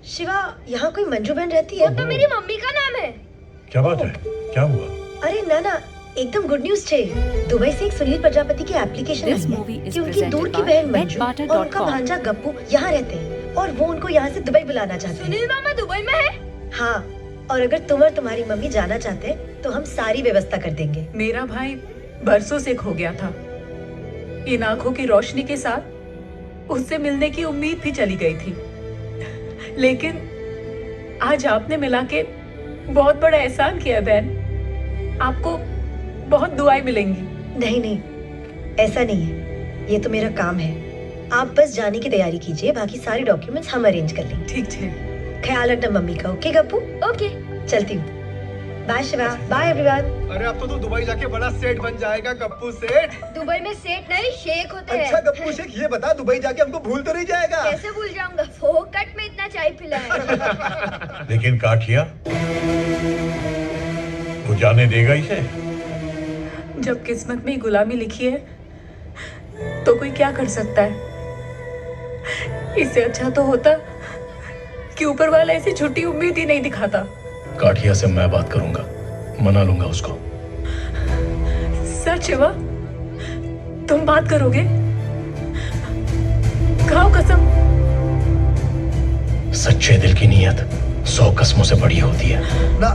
शिवा, यहाँ कोई मंजू बहन रहती है? वो तो मेरी मम्मी का नाम है। क्या बात है? क्या हुआ? अरे ना, एकदम गुड न्यूज छे। दुबई से एक सुनील प्रजापति की एप्लीकेशन आई है कि उनकी दूर की बहन मंजू और उनका भांजा गप्पू यहाँ रहते हैं और वो उनको यहाँ से दुबई बुलाना चाहते हैं। सुनील मामा दुबई में है? हाँ, और अगर तुम और तुम्हारी मम्मी जाना चाहते हैं तो हम सारी व्यवस्था कर देंगे। मेरा भाई बरसों से खो गया था। इन आंखों की रोशनी के साथ उससे मिलने की उम्मीद भी चली गई थी, लेकिन आज आपने मिला के बहुत बड़ा एहसान किया बहन। आपको बहुत दुआएं मिलेंगी। नहीं, ऐसा नहीं है, ये तो मेरा काम है। आप बस जाने की तैयारी कीजिए, बाकी सारे डॉक्यूमेंट्स हम अरेंज कर लेंगे। ठीक है। ख्याल रखना मम्मी का। ओके गप्पू? ओके, चलती हूँ। बाय शिवा। Bye everyone. अरे अब तो तू दुबई जाके बड़ा सेठ बन जाएगा, गप्पू सेठ। दुबई में सेठ नहीं शेख होते हैं। अच्छा गप्पू शेख, ये बता दुबई जाके हमको भूल तो नहीं जाएगा? कैसे भूल जाऊंगा, फोकट में इतना चाय पिलाया। लेकिन काठिया, वो जाने देगा इसे? जब किस्मत में गुलामी लिखी है तो कोई क्या कर सकता है। इससे अच्छा तो होता कि ऊपर वाला ऐसी झूठी उम्मीद ही नहीं दिखाता। काठिया से मैं बात करूंगा, मना लूंगा उसको। सच शिवा, तुम बात करोगे? खाओ कसम। सच्चे दिल की नीयत 100 कसमों से बड़ी होती है। ना,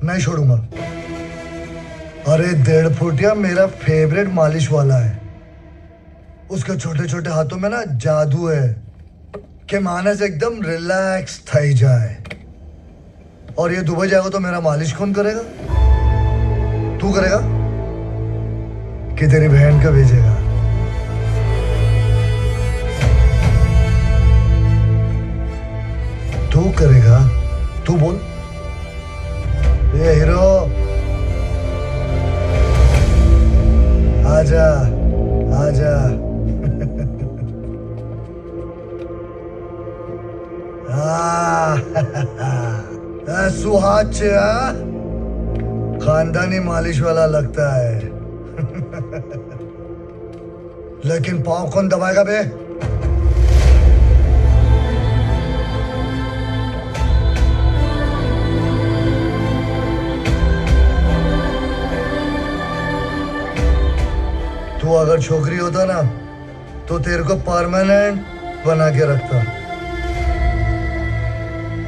नहीं छोड़ूंगा। अरे 1.5 फुटिया मेरा फेवरेट मालिश वाला है। उसके छोटे छोटे हाथों में ना जादू है कि मानस एकदम रिलैक्स थई जाए। और ये दुबई जाएगा तो मेरा मालिश कौन करेगा? तू करेगा कि तेरी बहन का भेजेगा? तू करेगा? तू बोल। ये हीरो, आजा आजा। सुहाग छे खानदानी मालिश वाला लगता है लेकिन पाँव कौन दबाएगा बे? तू अगर छोकरी होता ना तो तेरे को परमानेंट बना के रखता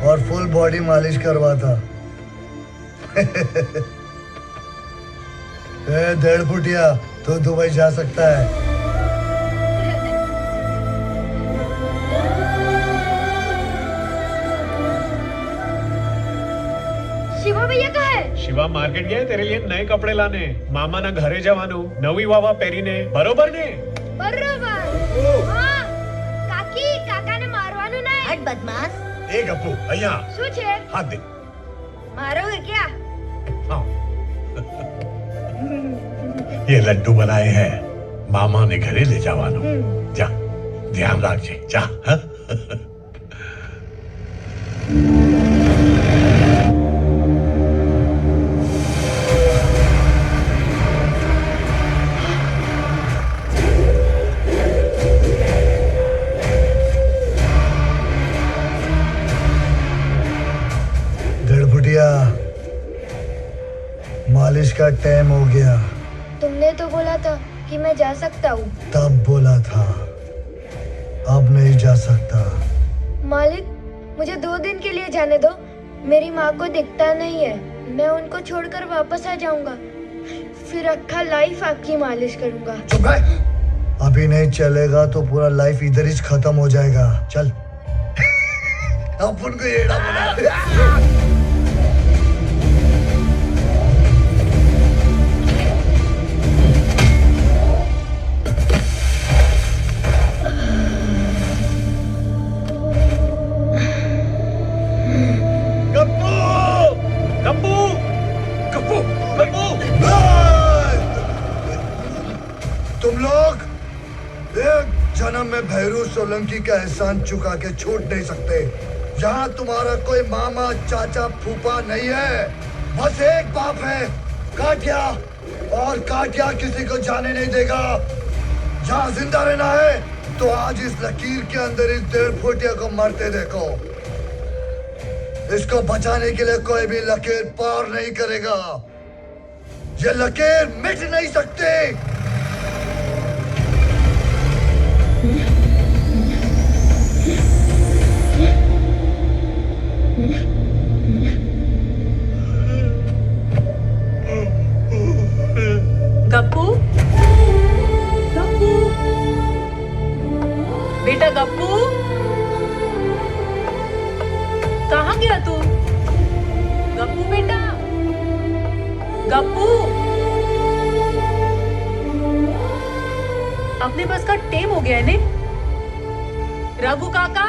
और फुल बॉडी मालिश करवाता। ए 1.5 फुटिया तो दुबई जा सकता है। शिवा भैया कहाँ है? शिवा मार्केट गया तेरे लिए नए कपड़े लाने। मामा ना घरे जवानू नवी वावा पेरीने बरोबर ने बरोबर। हाँ, काकी काका ने मारवानू ना हट बदमाश। ए गप्पू भैया શું છે? हाथ दे। मारोगे क्या? हाँ। ये लड्डू बनाए हैं मामा ने घरे ले जावानो। जा ध्यान रखिए जा। हाँ? मालिश का टाइम हो गया। तुमने तो बोला था कि मैं जा सकता हूँ। तब बोला था, अब नहीं जा सकता। मालिक, मुझे 2 दिन के लिए जाने दो। मेरी माँ को दिखता नहीं है। मैं उनको छोड़कर वापस आ जाऊंगा। फिर अक्खा लाइफ आपकी मालिश करूंगा। चुप रह। अभी नहीं चलेगा तो पूरा लाइफ इधर ही खत्म हो जाएगा। चल। अपन को येड़ा बना। तुम लोग एक जन्म में भैरू सोलंकी का एहसान चुका के छोड़ नहीं सकते। यहाँ तुम्हारा कोई मामा चाचा फूफा नहीं है, बस एक बाप है, काटिया। और काटिया किसी को जाने नहीं देगा। जहाँ जिंदा रहना है तो आज इस लकीर के अंदर इस 1.5 फुटिया को मरते देखो। इसको बचाने के लिए कोई भी लकीर पार नहीं करेगा। ये लकीर मिट नहीं सकती। गप्पू, गप्पू, बेटा गप्पू, कहाँ गया तू? गप्पू बेटा, गप्पू, अपने बस का टेम हो गया है ने? रघु काका,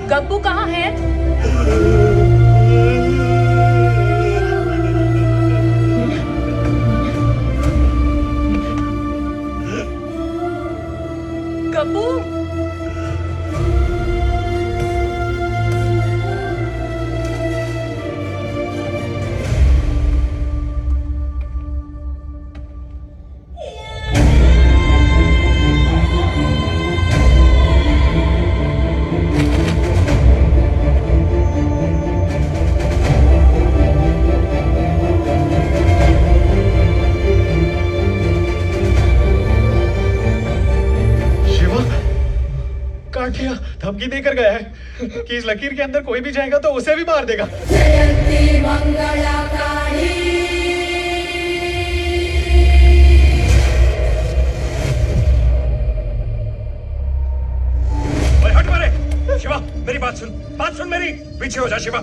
गप्पू कहाँ है? गप्पू, धमकी देकर गया है कि इस लकीर के अंदर कोई भी जाएगा तो उसे भी मार देगा। हट मारे। शिवा मेरी बात सुन मेरी। पीछे हो जा शिवा।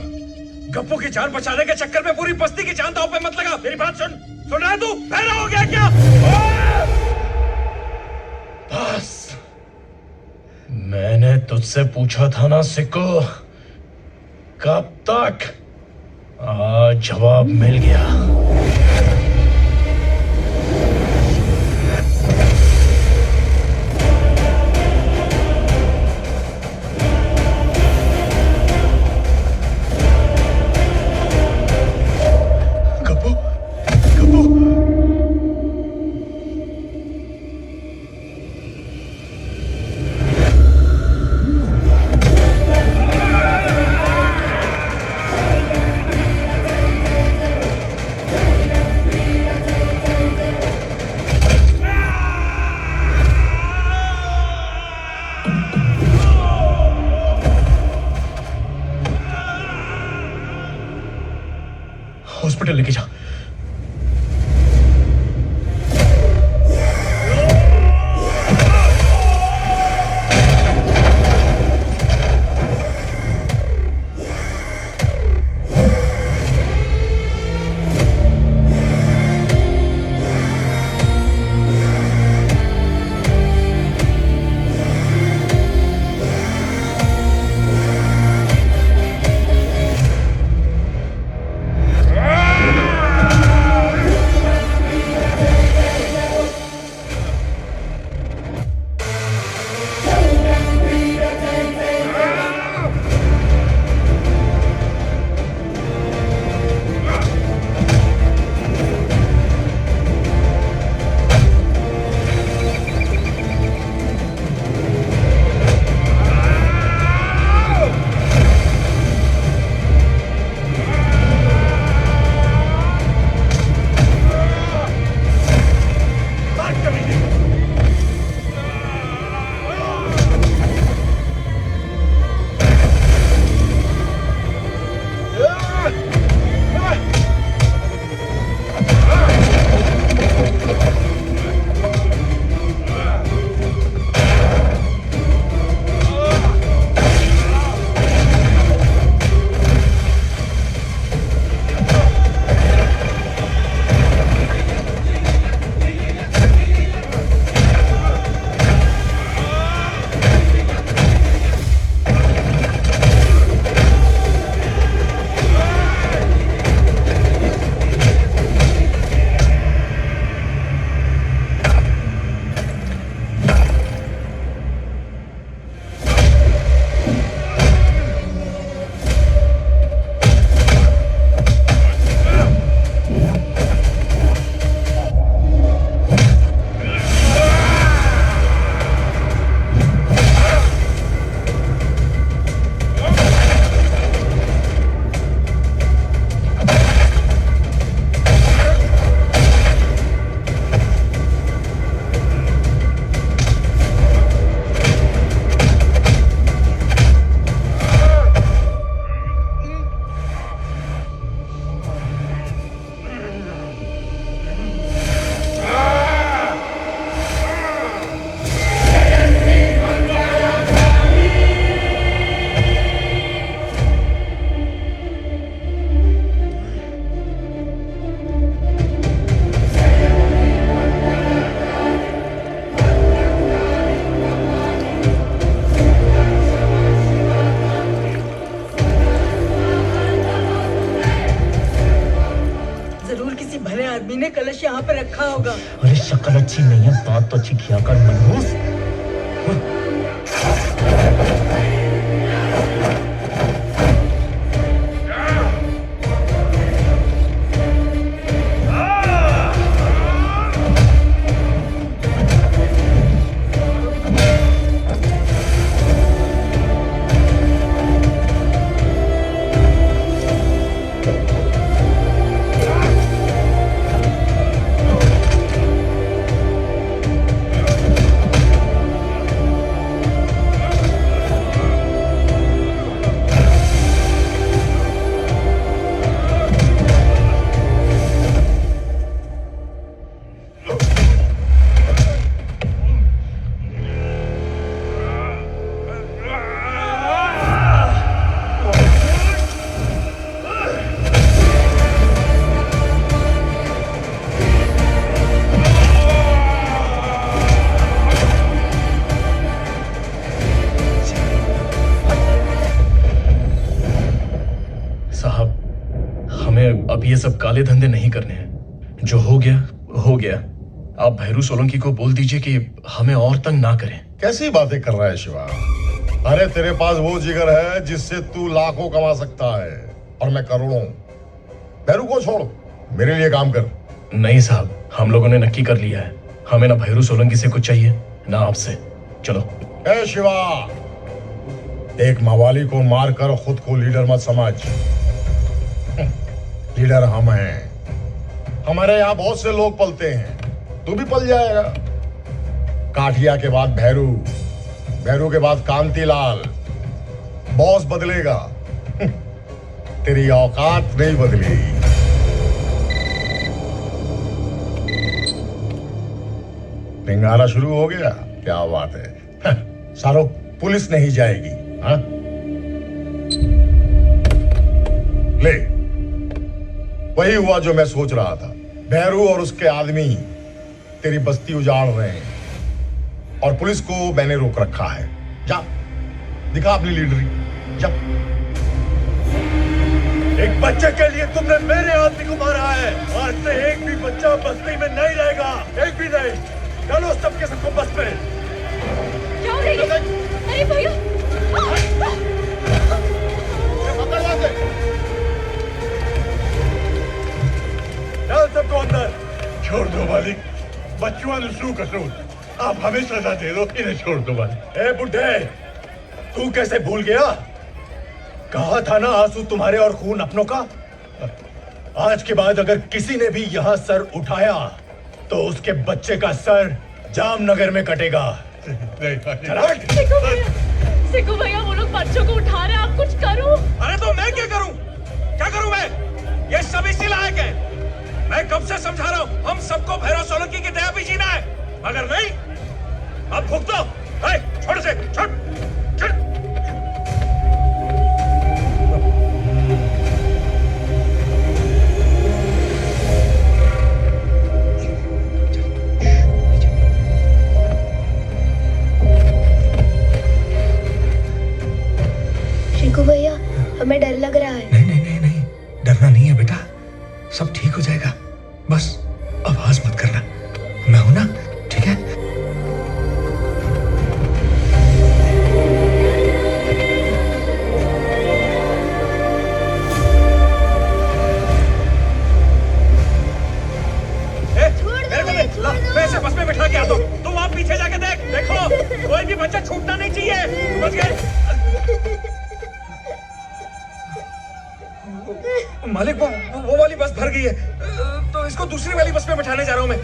गप्पू की जान बचाने के चक्कर में पूरी बस्ती की जान दांव पे मत लगा। मेरी बात सुन रहा है तू? बहरा हो गया क्या? बस मैंने तुझसे पूछा था ना सिक्को, कब तक? आज जवाब मिल गया। देखा होगा। अरे शक्ल अच्छी नहीं है, बात तो अच्छी किया कर मनहूस। अब ये सब काले धंधे नहीं करने हैं। जो हो गया हो गया। आप भैरू सोलंकी को बोल दीजिए कि हमें और तंग ना करें। कैसी बातें कर रहा है शिवा? अरे तेरे पास वो जिगर है जिससे तू लाखों कमा सकता है और मैं करोड़ों। भैरू को छोड़, मेरे लिए काम कर। नहीं साहब, हम लोगों ने नक्की कर लिया है। हमें ना भैरू सोलंकी से कुछ चाहिए ना आपसे। चलो। ए शिवा, एक मवाली को मारकर खुद को लीडर मत समझ। लीडर हम हैं। हमारे यहाँ बहुत से लोग पलते हैं, तू भी पल जाएगा। काठिया के बाद भैरू, भैरू के बाद कांतिलाल। बॉस बदलेगा, तेरी औकात नहीं बदली। निंगारा शुरू हो गया, क्या बात है। सारो पुलिस नहीं जाएगी। हाँ? ले, वही हुआ जो मैं सोच रहा था। भैरू और उसके आदमी तेरी बस्ती उजाड़ रहे हैं और पुलिस को मैंने रोक रखा है। जा, दिखा अपनी लीडरी, जा। एक बच्चे के लिए तुमने मेरे आदमी को मारा है। आज से एक भी बच्चा बस्ती में नहीं रहेगा, एक भी नहीं। चलो सबके सबको बस में। क्या हो रही है? अरे भैया, चल सबको अंदर। छोड़ दो मालिक, बच्चों ने शू कसूर। आप हमें सजा दे दो, इन्हें छोड़ दो मालिक। ए बुड्ढे, तू कैसे भूल गया? कहा था ना आंसू तुम्हारे और खून अपनों का। आज के बाद अगर किसी ने भी यहाँ सर उठाया तो उसके बच्चे का सर जामनगर में कटेगा। सिक्कू भैया, वो लोग बच्चों को उठा रहे हैं, आप कुछ करो। अरे तो मैं क्या करूं? क्या करूं मैं? ये सब इसी लायक है। मैं कब से समझा रहा हूं, हम सबको भैरव सोलंकी की दया पे जीना है, मगर नहीं। अब भुगतो। छोड़ से, छोड़, छोड़। शिकू भैया, हमें डर लग रहा है। नहीं नहीं नहीं नहीं, डरना नहीं है बेटा, सब ठीक हो जाएगा। बस आवाज मत करना, मैं हूं ना, ठीक है? मैं इसे बस में बिठा के आता हूं। तुम आप पीछे जाके देखो, कोई भी बच्चा छूटना नहीं चाहिए। समझ गए? मालिक, वो वाली बस भर गई है, तो इसको दूसरी वाली बस में बिठाने जा रहा हूं मैं।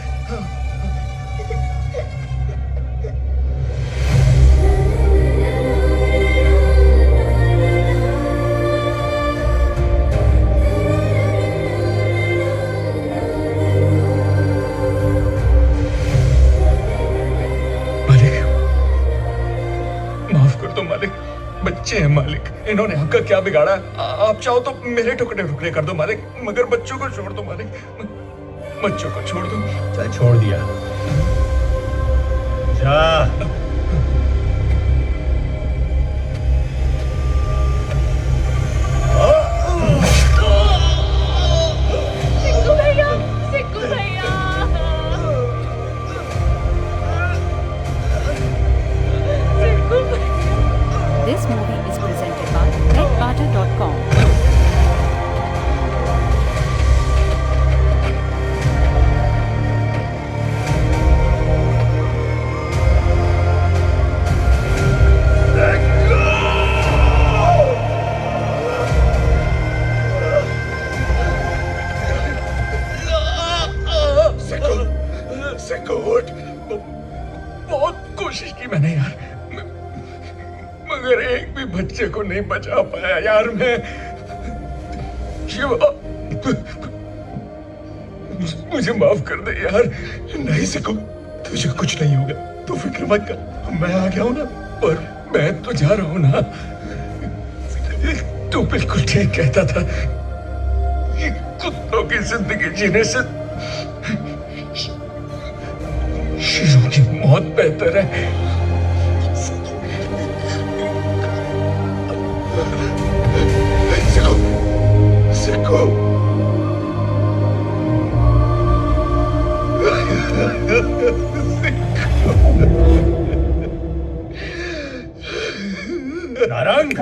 मालिक, माफ कर दो मालिक, बच्चे हैं मालिक, इन्होंने आपका क्या बिगाड़ा? आप चाहो तो मेरे टुकड़े टुकड़े कर दो मालिक, मगर बच्चों को छोड़ दो मालिक, बच्चों को छोड़ दो। चल, छोड़ दिया। जा। सिक्कू भैया, सिक्कू भैया। कोशिश की मैंने यार, मगर एक भी बच्चे को नहीं बचा पाया यार मैं। शिवा, मुझे माफ कर दे यार। नहीं सिको, तुझे कुछ नहीं होगा, तू फिक्र मत कर। मैं आ गया हूं ना, और मैं तो जा रहा हूं ना। तू बिल्कुल ठीक कहता था, ये कुत्तों की जिंदगी जीने से शेरों की मौत बेहतर है। सिको, सिको। नारंग,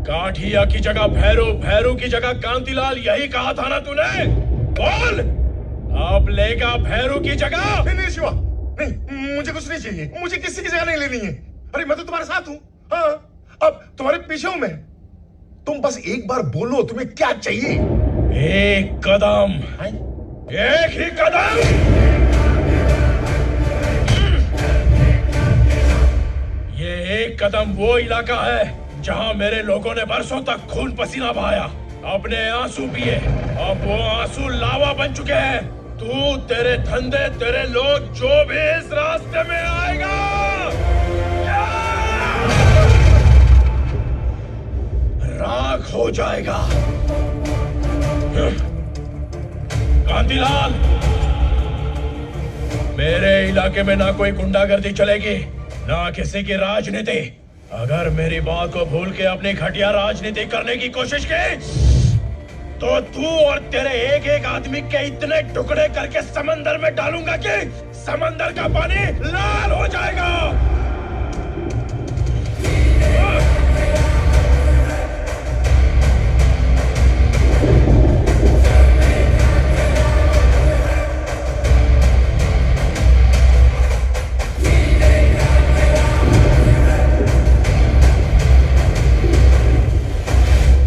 काठिया की जगह भैरू, भैरू की जगह कांतिलाल, यही कहा था ना तूने? बोल, अब लेगा भैरू की जगह? नहीं नहीं शिवा, नहीं, मुझे कुछ नहीं चाहिए, मुझे किसी की जगह नहीं लेनी है। अरे मैं तो तुम्हारे साथ हूँ। हाँ, अब तुम्हारे पीछे हूं मैं। तुम बस एक बार बोलो तुम्हें क्या चाहिए। एक कदम, एक ही कदम। ये एक कदम वो इलाका है जहां मेरे लोगों ने बरसों तक खून पसीना बहाया, अपने आंसू पिए। अब वो आंसू लावा बन चुके हैं। तू, तेरे धंधे, तेरे लोग, जो भी इस रास्ते में आएगा राख हो जाएगा। कांतिलाल, मेरे इलाके में ना कोई गुंडागर्दी चलेगी, ना किसी की राजनीति। अगर मेरी बात को भूल के अपनी घटिया राजनीति करने की कोशिश की तो तू और तेरे एक एक आदमी के इतने टुकड़े करके समंदर में डालूंगा कि समंदर का पानी लाल हो जाएगा।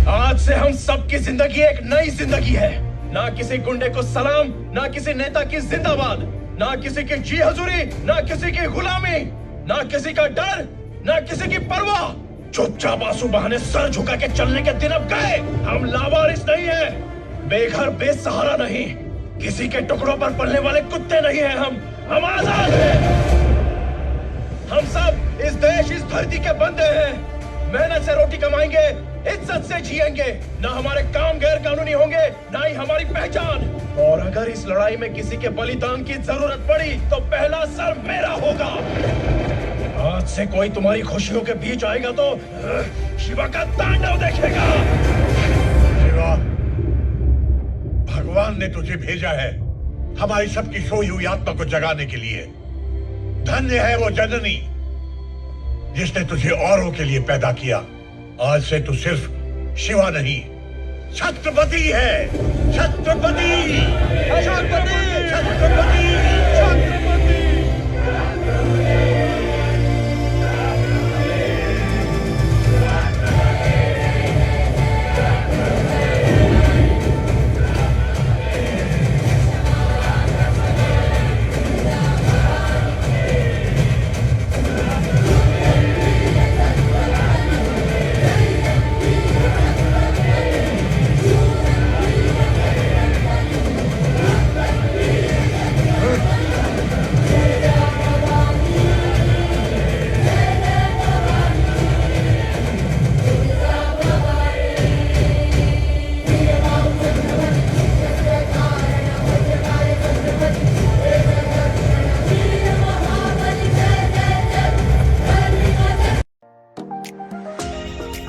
आज से हम सबकी जिंदगी एक नई जिंदगी है। ना किसी गुंडे को सलाम, ना किसी नेता की जिंदाबाद, ना किसी की जी हजूरी, ना किसी की गुलामी, ना किसी का डर, ना किसी की परवाह। चुपचाप आंसू बहाने सर झुका के चलने के दिन अब गए। हम लावारिस नहीं है, बेघर बेसहारा नहीं, किसी के टुकड़ों पर पलने वाले कुत्ते नहीं है। हम आजाद हैं। हम सब इस देश, इस धरती के बंदे हैं। मेहनत से रोटी कमाएंगे, इज्जत से जिएंगे। ना हमारे काम गैर कानूनी होंगे, ना ही हमारी पहचान। और अगर इस लड़ाई में किसी के बलिदान की जरूरत पड़ी तो पहला सर मेरा होगा। आज से कोई तुम्हारी खुशियों के बीच आएगा तो शिवा का तांडव देखेगा। शिवा, भगवान ने तुझे भेजा है हमारी सबकी सोई हुई आत्मा को जगाने के लिए। धन्य है वो जननी जिसने तुझे औरों के लिए पैदा किया। आज से तू सिर्फ शिवा नहीं, छत्रपति है। छत्रपति, छत्रपति, छत्रपति, छत्रपति।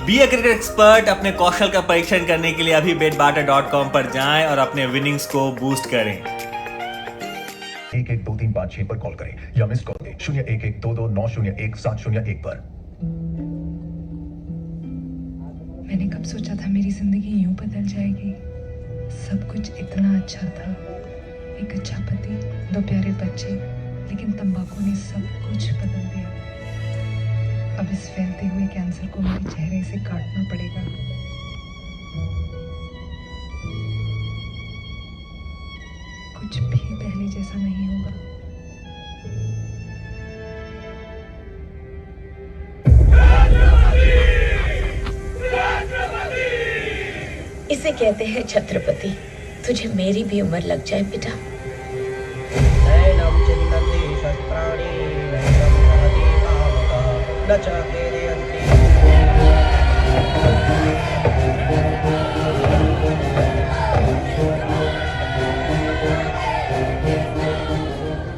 बी ए क्रिकेट एक्सपर्ट अपने कौशल का परीक्षण करने के लिए अभी betbarter.com पर जाएं और अपने विनिंग्स को बूस्ट करें। 112356 पर कॉल करें या मिस कॉल दें 01122901 पर। मैंने कब सोचा था मेरी जिंदगी यूं बदल जाएगी। सब कुछ इतना अच्छा था, एक अच्छा पति, 2 प्यारे बच्चे, लेकिन तंबाकू ने सब कुछ बदल दिया। अब इस फैलते हुए कैंसर को मेरे चेहरे से काटना पड़ेगा। कुछ भी पहले जैसा नहीं होगा। इसे कहते हैं छत्रपति। तुझे मेरी भी उम्र लग जाए बेटा।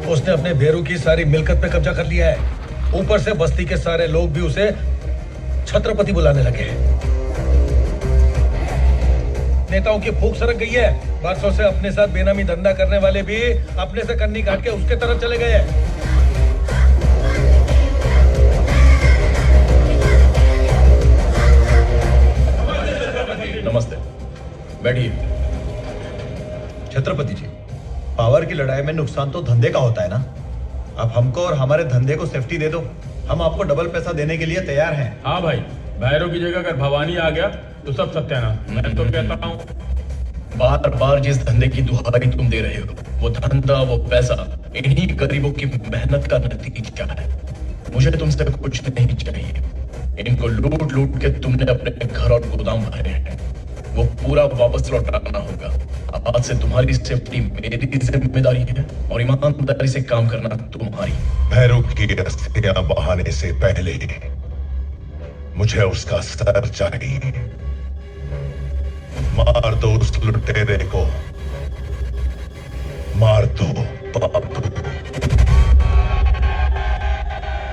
उसने अपने भेरू की सारी मिलकत पे कब्जा कर लिया है। ऊपर से बस्ती के सारे लोग भी उसे छत्रपति बुलाने लगे हैं। नेताओं की भूख सरक गई है। बरसों से अपने साथ बेनामी धंधा करने वाले भी अपने से कन्नी काट के उसके तरफ चले गए हैं। नमस्ते, बैठिए। छत्रपति जी, पावर की लड़ाई में नुकसान तो धंधे का होता है ना। आप हमको और हमारे धंधे को सेफ्टी दे दो, हम आपको डबल पैसा देने के लिए तैयार हैं। हाँ भाई, भैरव की जगह अगर भवानी आ गया तो सब सत्यानाश। मैं तो कहता हूँ बार बार जिस धंधे की दुहाई तुम दे रहे हो, वो धंधा, वो पैसा इन्हीं गरीबों की मेहनत का नतीजा है। मुझे तुमसे कुछ नहीं चाहिए। इनको लूट लूट के तुमने अपने घर और गोदाम भरे हैं। वो पूरा वापस लौटाना होगा। आज से तुम्हारी सेफ्टी मेरी जिम्मेदारी है और ईमानदारी से काम करना तुम्हारी। भैरू की अस्थियां बहाने से पहले मुझे उसका सर चाहिए। मार दो उस लुटेरे को, मार दो बापू।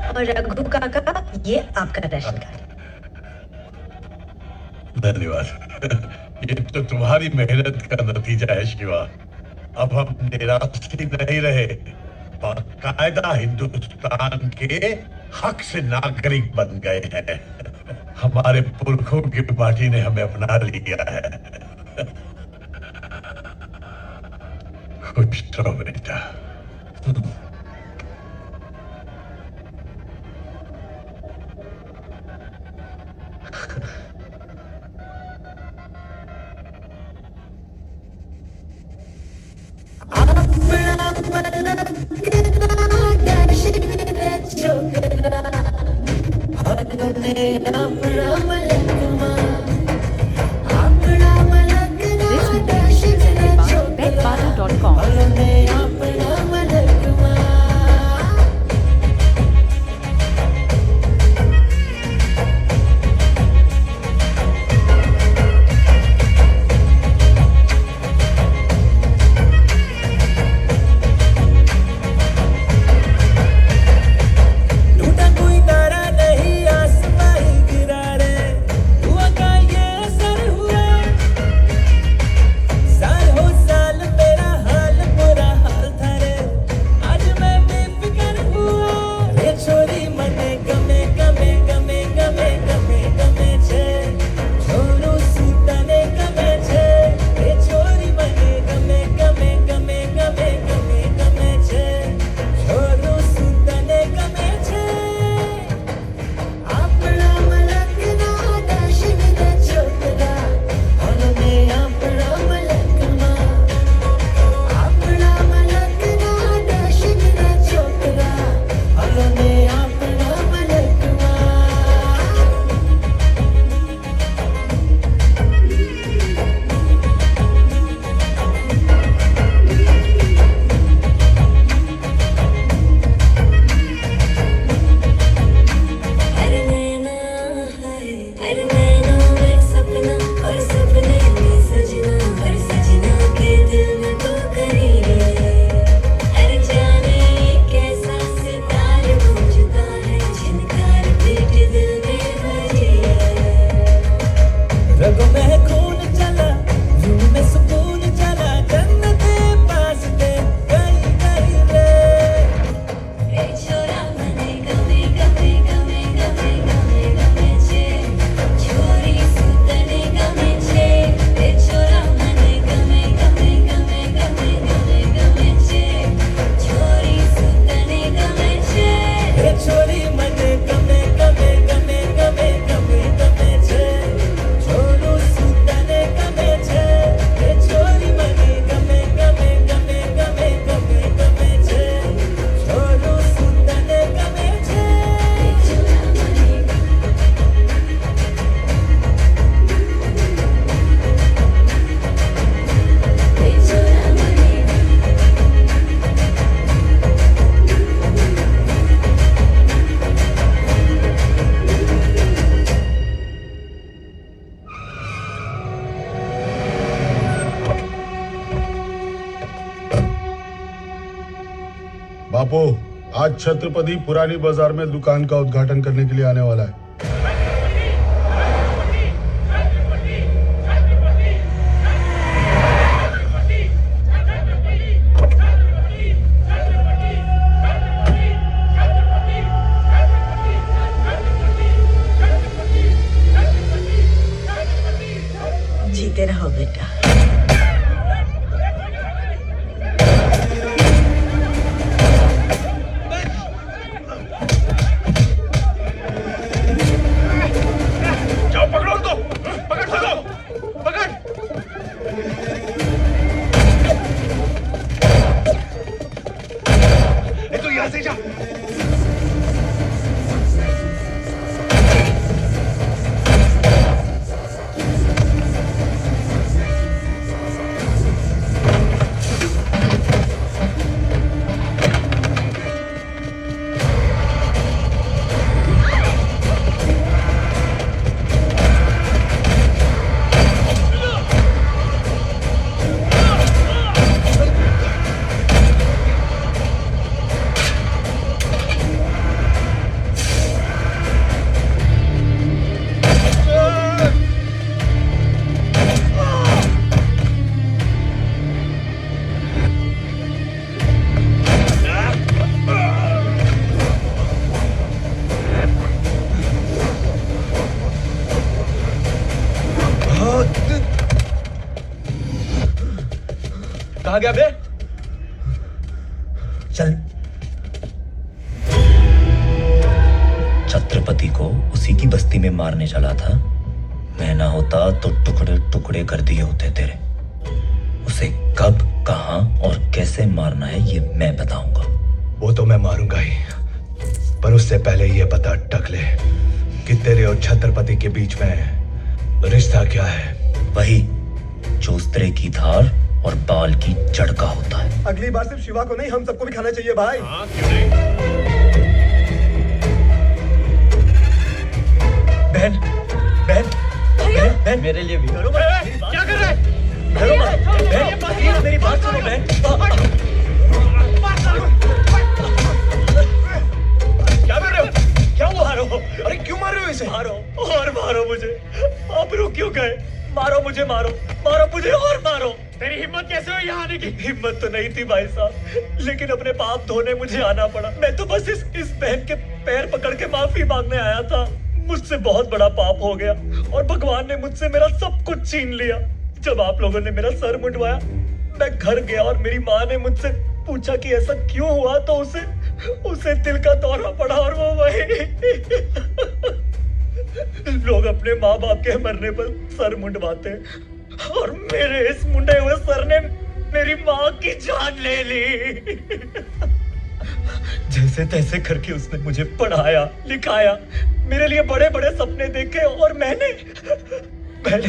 और रघु काका, ये आपका राशन कार्ड। धन्यवाद। ये तो तुम्हारी मेहनत का नतीजा है शिवा। अब हम निराश नहीं रहे, बाकायदा हिंदुस्तान के हक से नागरिक बन गए हैं। हमारे पुरखों की पार्टी ने हमें अपना लिया है। खुश रहो बेटा। बापू, आज छत्रपति पुरानी बाजार में दुकान का उद्घाटन करने के लिए आने वाला है। जीते रहो बेटा। कहाँ गया बे? चल। छत्रपति को उसी की बस्ती में मारने चला था। मैं ना होता तो टुकड़े टुकड़े कर दिए होते तेरे। उसे कब, कहां और कैसे मारना है ये मैं बताऊंगा। वो तो मैं मारूंगा ही, पर उससे पहले ये पता टक ले कि तेरे और छत्रपति के बीच में रिश्ता क्या है। वही जो उस्तरे की धार और बाल की जड़ का होता है। अगली बार सिर्फ शिवा को नहीं, हम सबको भी खाना चाहिए भाई। बहन, बहन, बहन, मेरे लिए भी। क्या कर रहा है? बहन, मेरी बात सुनो बहन। क्या कर रहे हो? क्या मारो? अरे क्यों मार रहे हो इसे? मारो और मारो मुझे। आप रुक क्यों गए? मारो मुझे, मारो मारो मुझे और मारो। तेरी हिम्मत कैसे हुई यहाँ आने की? हिम्मत तो नहीं थी भाई साहब, लेकिन अपने पाप धोने मुझे आना पड़ा। मैं तो बस इस बहन के पैर पकड़ के माफी मांगने आया था। मुझसे बहुत बड़ा पाप हो गया और भगवान ने मुझसे मेरा सब कुछ छीन लिया। जब आप लोगों ने मेरा सर मुंडवाया, मैं घर गया और मेरी माँ ने मुझसे पूछा कि ऐसा क्यों हुआ, तो उसे दिल का दौरा पड़ा और वो वही। लोग अपने माँ बाप के मरने पर सर मुंडवाते हैं और मेरे इस मुंडे हुए सर ने मेरी माँ की जान ले ली। जैसे तैसे करके उसने मुझे पढ़ाया लिखाया, मेरे लिए बड़े बड़े सपने देखे और मैंने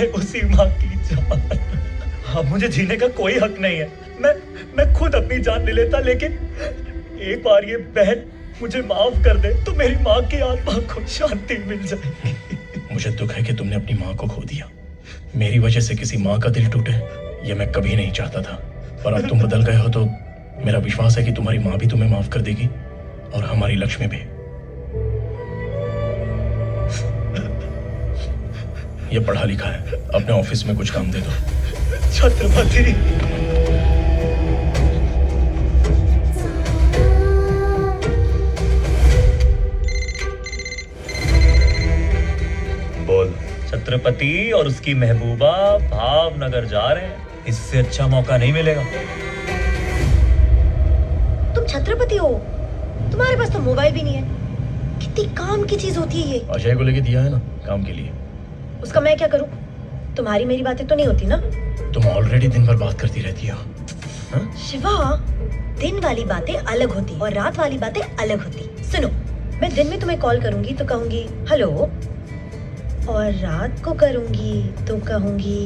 उसी माँ की जान। अब मुझे जीने का कोई हक नहीं है। मैं खुद अपनी जान ले लेता, लेकिन एक बार ये बहन मुझे माफ कर दे तो मेरी माँ की आत्मा को शांति मिल जाएगी। मुझे दुख है कि तुमने अपनी माँ को खो दिया। मेरी वजह से किसी माँ का दिल टूटे, ये मैं कभी नहीं चाहता था। पर अब तुम बदल गए हो तो मेरा विश्वास है कि तुम्हारी माँ भी तुम्हें माफ कर देगी और हमारी लक्ष्मी भी। ये पढ़ा लिखा है, अपने ऑफिस में कुछ काम दे दो। छत्रपति, बोल। छत्रपति और उसकी महबूबा भावनगर जा रहे हैं। इससे अच्छा मौका नहीं मिलेगा। तुम छत्रपति हो, तुम्हारे पास तो मोबाइल भी नहीं है। कितनी काम की चीज होती है ये। अजय को लेके दिया है ना काम के लिए। उसका मैं क्या करूं? तुम्हारी मेरी बातें तो नहीं होती ना? तुम ऑलरेडी दिन भर बात करती रहती हो। शिवा, दिन वाली बातें अलग होती और रात वाली बातें अलग होती। सुनो, मैं दिन में तुम्हें कॉल करूंगी तो कहूंगी हेलो, और रात को करूंगी तो कहूंगी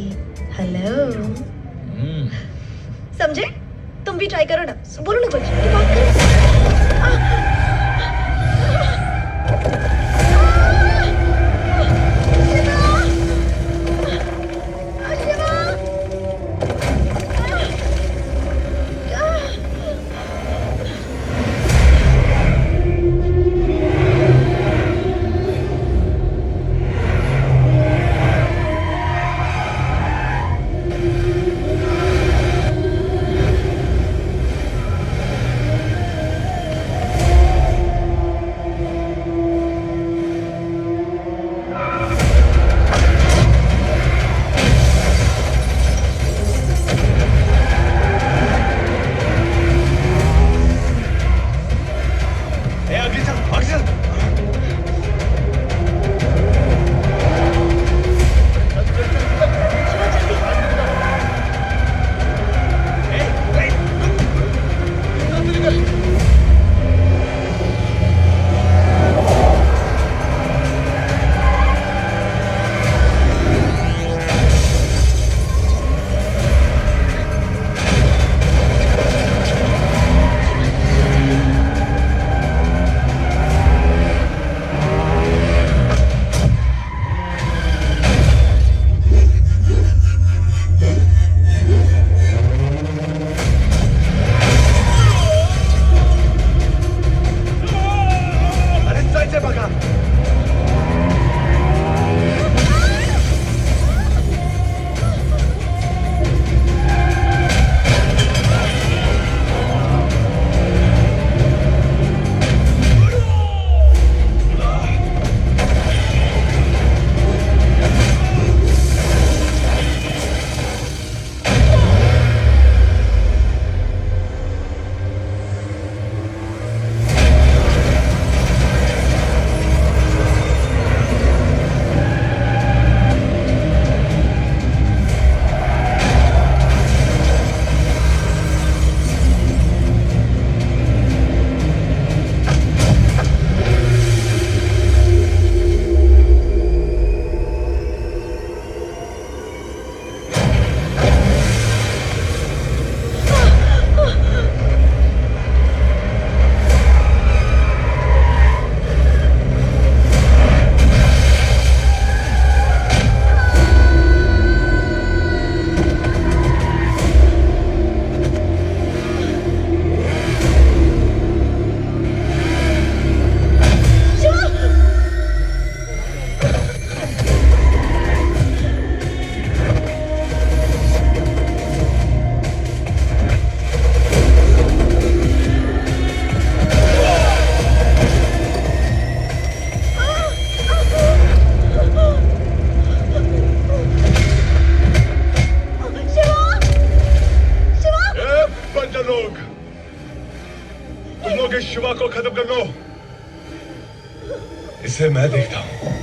हेलो। समझे? तुम भी ट्राई करो ना। बोलो ना कुछ, तो बात करो। के शिवा को खत्म कर लो। इसे मैं देखता हूं।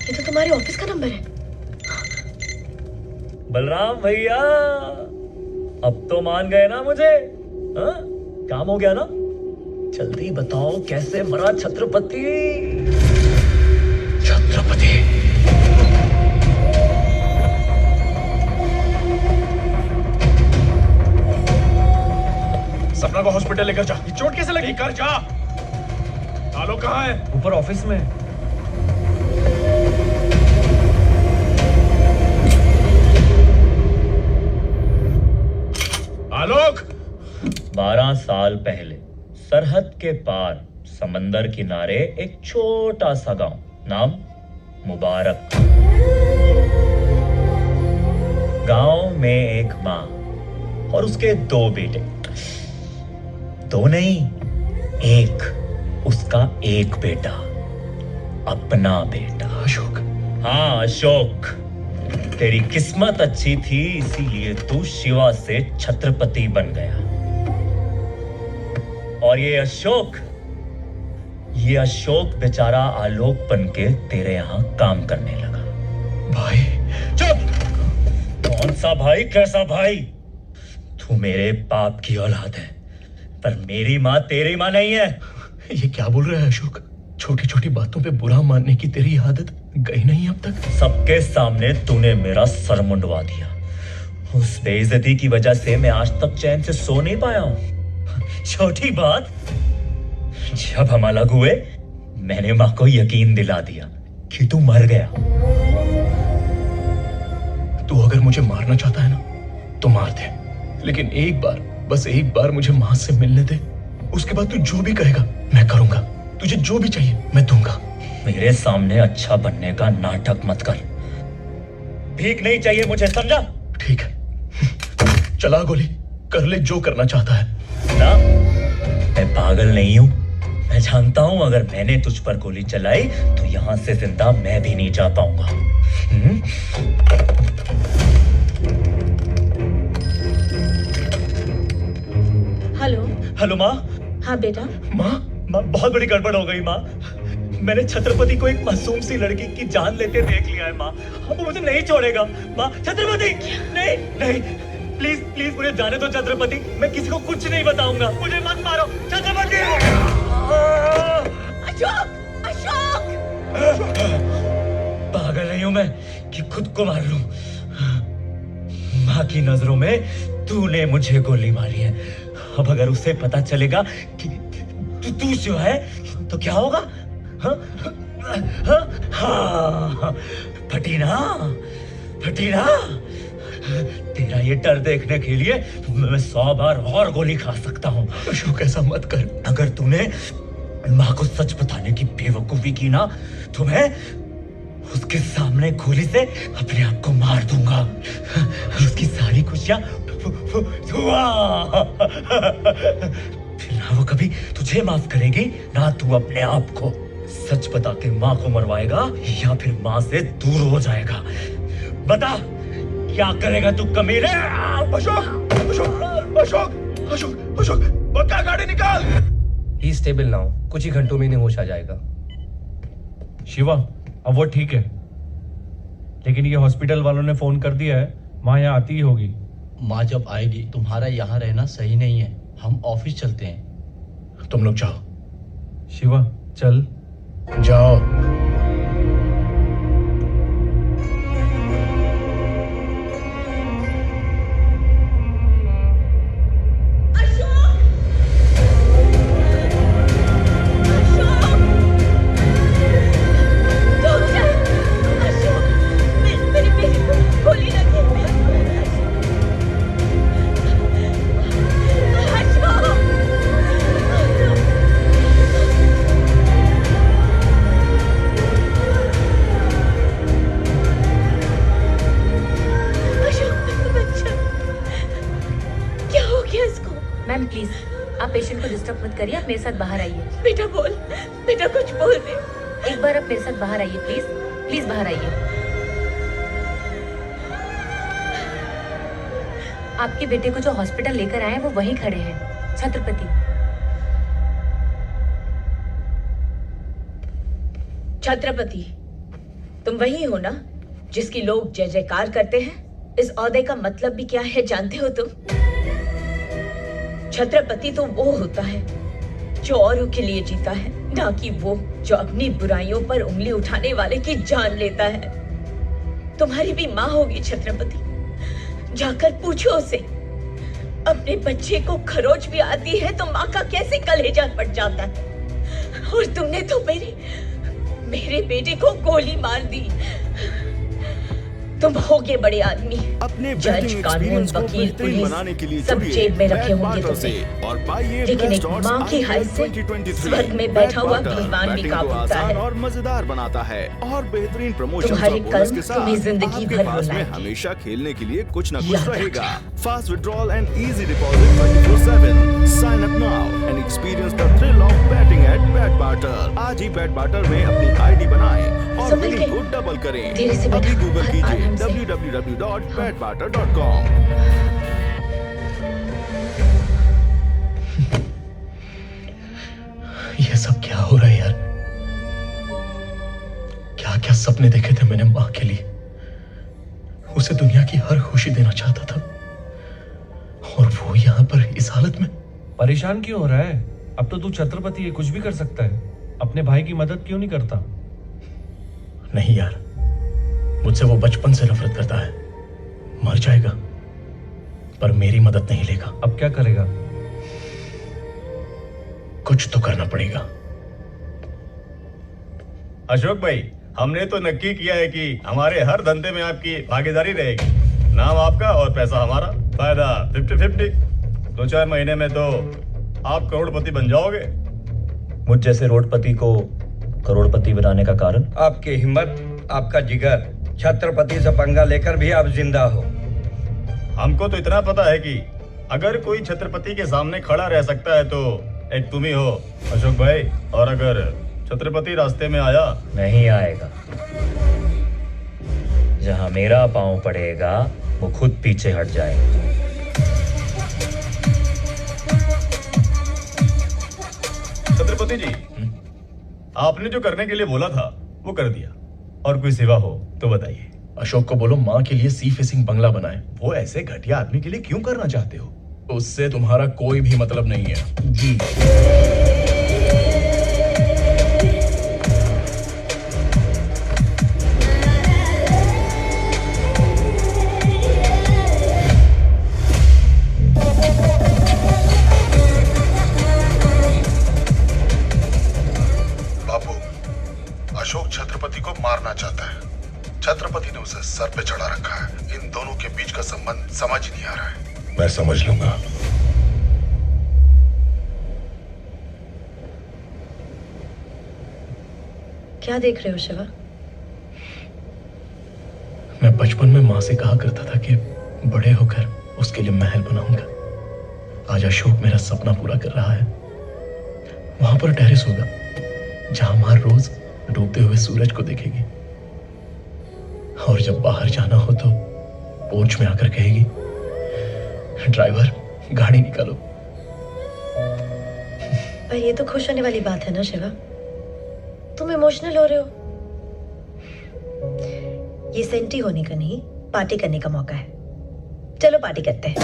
ये तो तुम्हारे ऑफिस का नंबर है। बलराम भैया, अब तो मान गए ना मुझे? हाँ? काम हो गया ना? जल्दी बताओ कैसे मरा छत्रपति? छत्रपति सपना को हॉस्पिटल लेकर जा। ये चोट कैसे लगी? कर जा। आलोक कहाँ है? ऊपर ऑफिस में। आलोक! 12 साल पहले सरहद के पार समंदर किनारे एक छोटा सा गांव, नाम मुबारक। गांव में एक माँ और उसके 2 बेटे। 2 नहीं, एक। उसका एक बेटा, अपना बेटा अशोक। हाँ अशोक, तेरी किस्मत अच्छी थी इसीलिए तू शिवा से छत्रपति बन गया। और ये अशोक बेचारा आलोक बन के तेरे यहां काम करने लगा। भाई चुप! कौन सा भाई, कैसा भाई? तू मेरे बाप की औलाद है, पर मेरी माँ तेरी माँ नहीं है। ये क्या बोल रहा है अशोक? छोटी छोटी बातों पे बुरा मानने की तेरी आदत गई नहीं अब तक? सबके सामने तूने मेरा सर मुंडवा दिया। उस बेइज्जती की वजह से मैं आज तक चैन से सो नहीं पाया हूं। छोटी बात, जब हम अलग हुए मैंने मां को यकीन दिला दिया कि तू मर गया। तू अगर मुझे मारना चाहता है ना तो मार दे, लेकिन एक बार, बस एक बार मुझे मां से मिलने दे। उसके बाद तू जो भी कहेगा मैं करूंगा। तुझे जो भी चाहिए मैं दूंगा। मेरे सामने अच्छा बनने का नाटक मत कर। भीख नहीं चाहिए मुझे, समझा? ठीक है, चला गोली, कर ले जो करना चाहता है। ना, मैं पागल नहीं हूं। मैं जानता हूं अगर मैंने तुझ पर गोली चलाई तो यहां से जिंदा मैं भी नहीं जा पाऊंगा। हेलो। हेलो माँ। हाँ बेटा। माँ, बहुत बड़ी गड़बड़ हो गई माँ। मैंने छत्रपति को एक मासूम सी लड़की की जान लेते देख लिया है माँ। अब वो मुझे नहीं छोड़ेगा माँ। छत्रपति नहीं नहीं, प्लीज प्लीज मुझे जाने दो छत्रपति। मैं किसी को कुछ नहीं बताऊंगा। मुझे मत मारो छत्रपति। अशोक! अशोक! पागल नहीं हूं मैं कि खुद को मार लूं। माँ की नजरों में तूने मुझे गोली मारी है। अब अगर उसे पता चलेगा कि तू शिवा है तो क्या होगा? हाँ? हाँ, फटी ना। तेरा ये डर देखने के लिए मैं 100 बार और गोली खा सकता हूँ। अशोक ऐसा मत कर। अगर तूने माँ को सच बताने की बेवकूफी की ना तो मैं उसके सामने गोली से अपने आप को मार दूंगा। उसकी सारी खुशियां फिर ना वो कभी तुझे माफ करेगी ना तू अपने आप को। सच बता के माँ को मरवाएगा या फिर माँ से दूर हो जाएगा? बता क्या करेगा तू कमीने? अशोक! अशोक! अशोक! अशोक! अशोक! पक्का गाड़ी निकाल। ही स्टेबल नाउ, कुछ ही घंटों में इन्हें होश आ जाएगा। शिवा, अब वो ठीक है, लेकिन ये हॉस्पिटल वालों ने फोन कर दिया है माँ यहाँ आती ही होगी। माँ जब आएगी तुम्हारा यहाँ रहना सही नहीं है, हम ऑफिस चलते हैं। तुम लोग जाओ। शिवा चल। जाओ। मैम प्लीज आप पेशेंट को डिस्टर्ब मत करिए, आप मेरे साथ बाहर आइए। बेटा बोल, बेटा कुछ बोल दे। एक बार आप मेरे साथ बाहर आइए प्लीज, प्लीज बाहर आइए। आपके बेटे को जो हॉस्पिटल लेकर आए हैं वो वहीं खड़े हैं, छत्रपति। छत्रपति, तुम वही हो ना जिसकी लोग जय जयकार करते हैं? इस ओहदे का मतलब भी क्या है जानते हो तुम? छत्रपति तो वो होता है जो औरों के लिए जीता है, ना कि वो जो अपनी बुराइयों पर उंगली उठाने वाले की जान लेता है। तुम्हारी भी माँ होगी छत्रपति, जाकर पूछो उसे। अपने बच्चे को खरोच भी आती है तो माँ का कैसे कलेजा फट जाता है। और तुमने तो मेरे बेटे को गोली मार दी। तुम होगे बड़े आदमी, अपने जज, कानून, वकील, पुलिस सब जेब में रखे होंगे तुमने, और पाइए लेकिन एक माँ की हैसियत से स्वर्ग में बैठा हुआ भगवान भी काबूता है। और मजेदार बनाता है और बेहतरीन प्रमोशन तुम्हारे कर्म तुम्हें जिंदगी भर में रुलाएंगे। हमेशा खेलने के लिए कुछ न कुछ याद रहेगा। Fast withdrawal and easy deposit 24/7। Sign up now and experience the thrill of betting at Bet Barter. आज ही बैट बार्टर में अपनी आईडी बनाएं और विनिंग को डबल करें। धीरे से अभी बेटा, गूगल कीजिए आराम से। www.betbarter.com। ये सब क्या हो रहा है यार? क्या क्या सपने देखे थे मैंने माँ के लिए। उसे दुनिया की हर खुशी देना चाहता था और वो यहाँ पर इस हालत में। परेशान क्यों हो रहा है? अब तो तू छत्रपति है, कुछ भी कर सकता है। अपने भाई की मदद क्यों नहीं करता? नहीं यार, मुझसे वो बचपन से नफरत करता है। मर जाएगा पर मेरी मदद नहीं लेगा। अब क्या करेगा? कुछ तो करना पड़ेगा। अशोक भाई, हमने तो नक्की किया है कि हमारे हर धंधे में आपकी भागीदारी रहेगी। नाम आपका और पैसा हमारा, फायदा 50-50। 2-4 महीने में तो आप करोड़पति बन जाओगे। मुझ जैसे रोडपति को करोड़पति बनाने का कारण? आपकी हिम्मत, आपका जिगर। छत्रपति से पंगा लेकर भी आप जिंदा हो। हमको तो इतना पता है कि अगर कोई छत्रपति के सामने खड़ा रह सकता है तो एक तुम ही हो अशोक भाई। और अगर छत्रपति रास्ते में आया, नहीं आएगा। जहां मेरा पांव पड़ेगा वो खुद पीछे हट जाएगा। छत्रपति जी, आपने जो करने के लिए बोला था वो कर दिया। और कोई सेवा हो तो बताइए। अशोक को बोलो माँ के लिए सी फेसिंग बंगला बनाए। वो ऐसे घटिया आदमी के लिए क्यों करना चाहते हो? उससे तुम्हारा कोई भी मतलब नहीं है जी। बाबू, अशोक छत्रपति को मारना चाहता है। छत्रपति ने उसे सर पे चढ़ा रखा है। इन दोनों के बीच का संबंध समझ ही नहीं आ रहा है। मैं समझ लूंगा। क्या देख रहे हो शिवा? मैं बचपन में माँ से कहा करता था कि बड़े होकर उसके लिए महल बनाऊंगा। आज अशोक मेरा सपना पूरा कर रहा है। वहां पर टेरेस होगा जहां माँ रोज डूबते हुए सूरज को देखेगी और जब बाहर जाना हो तो पोर्च में आकर कहेगी, ड्राइवर गाड़ी निकालो। पर ये तो खुश होने वाली बात है ना शिवा? तुम इमोशनल हो रहे हो। ये सेंटी होने का नहीं, पार्टी करने का मौका है। चलो पार्टी करते हैं।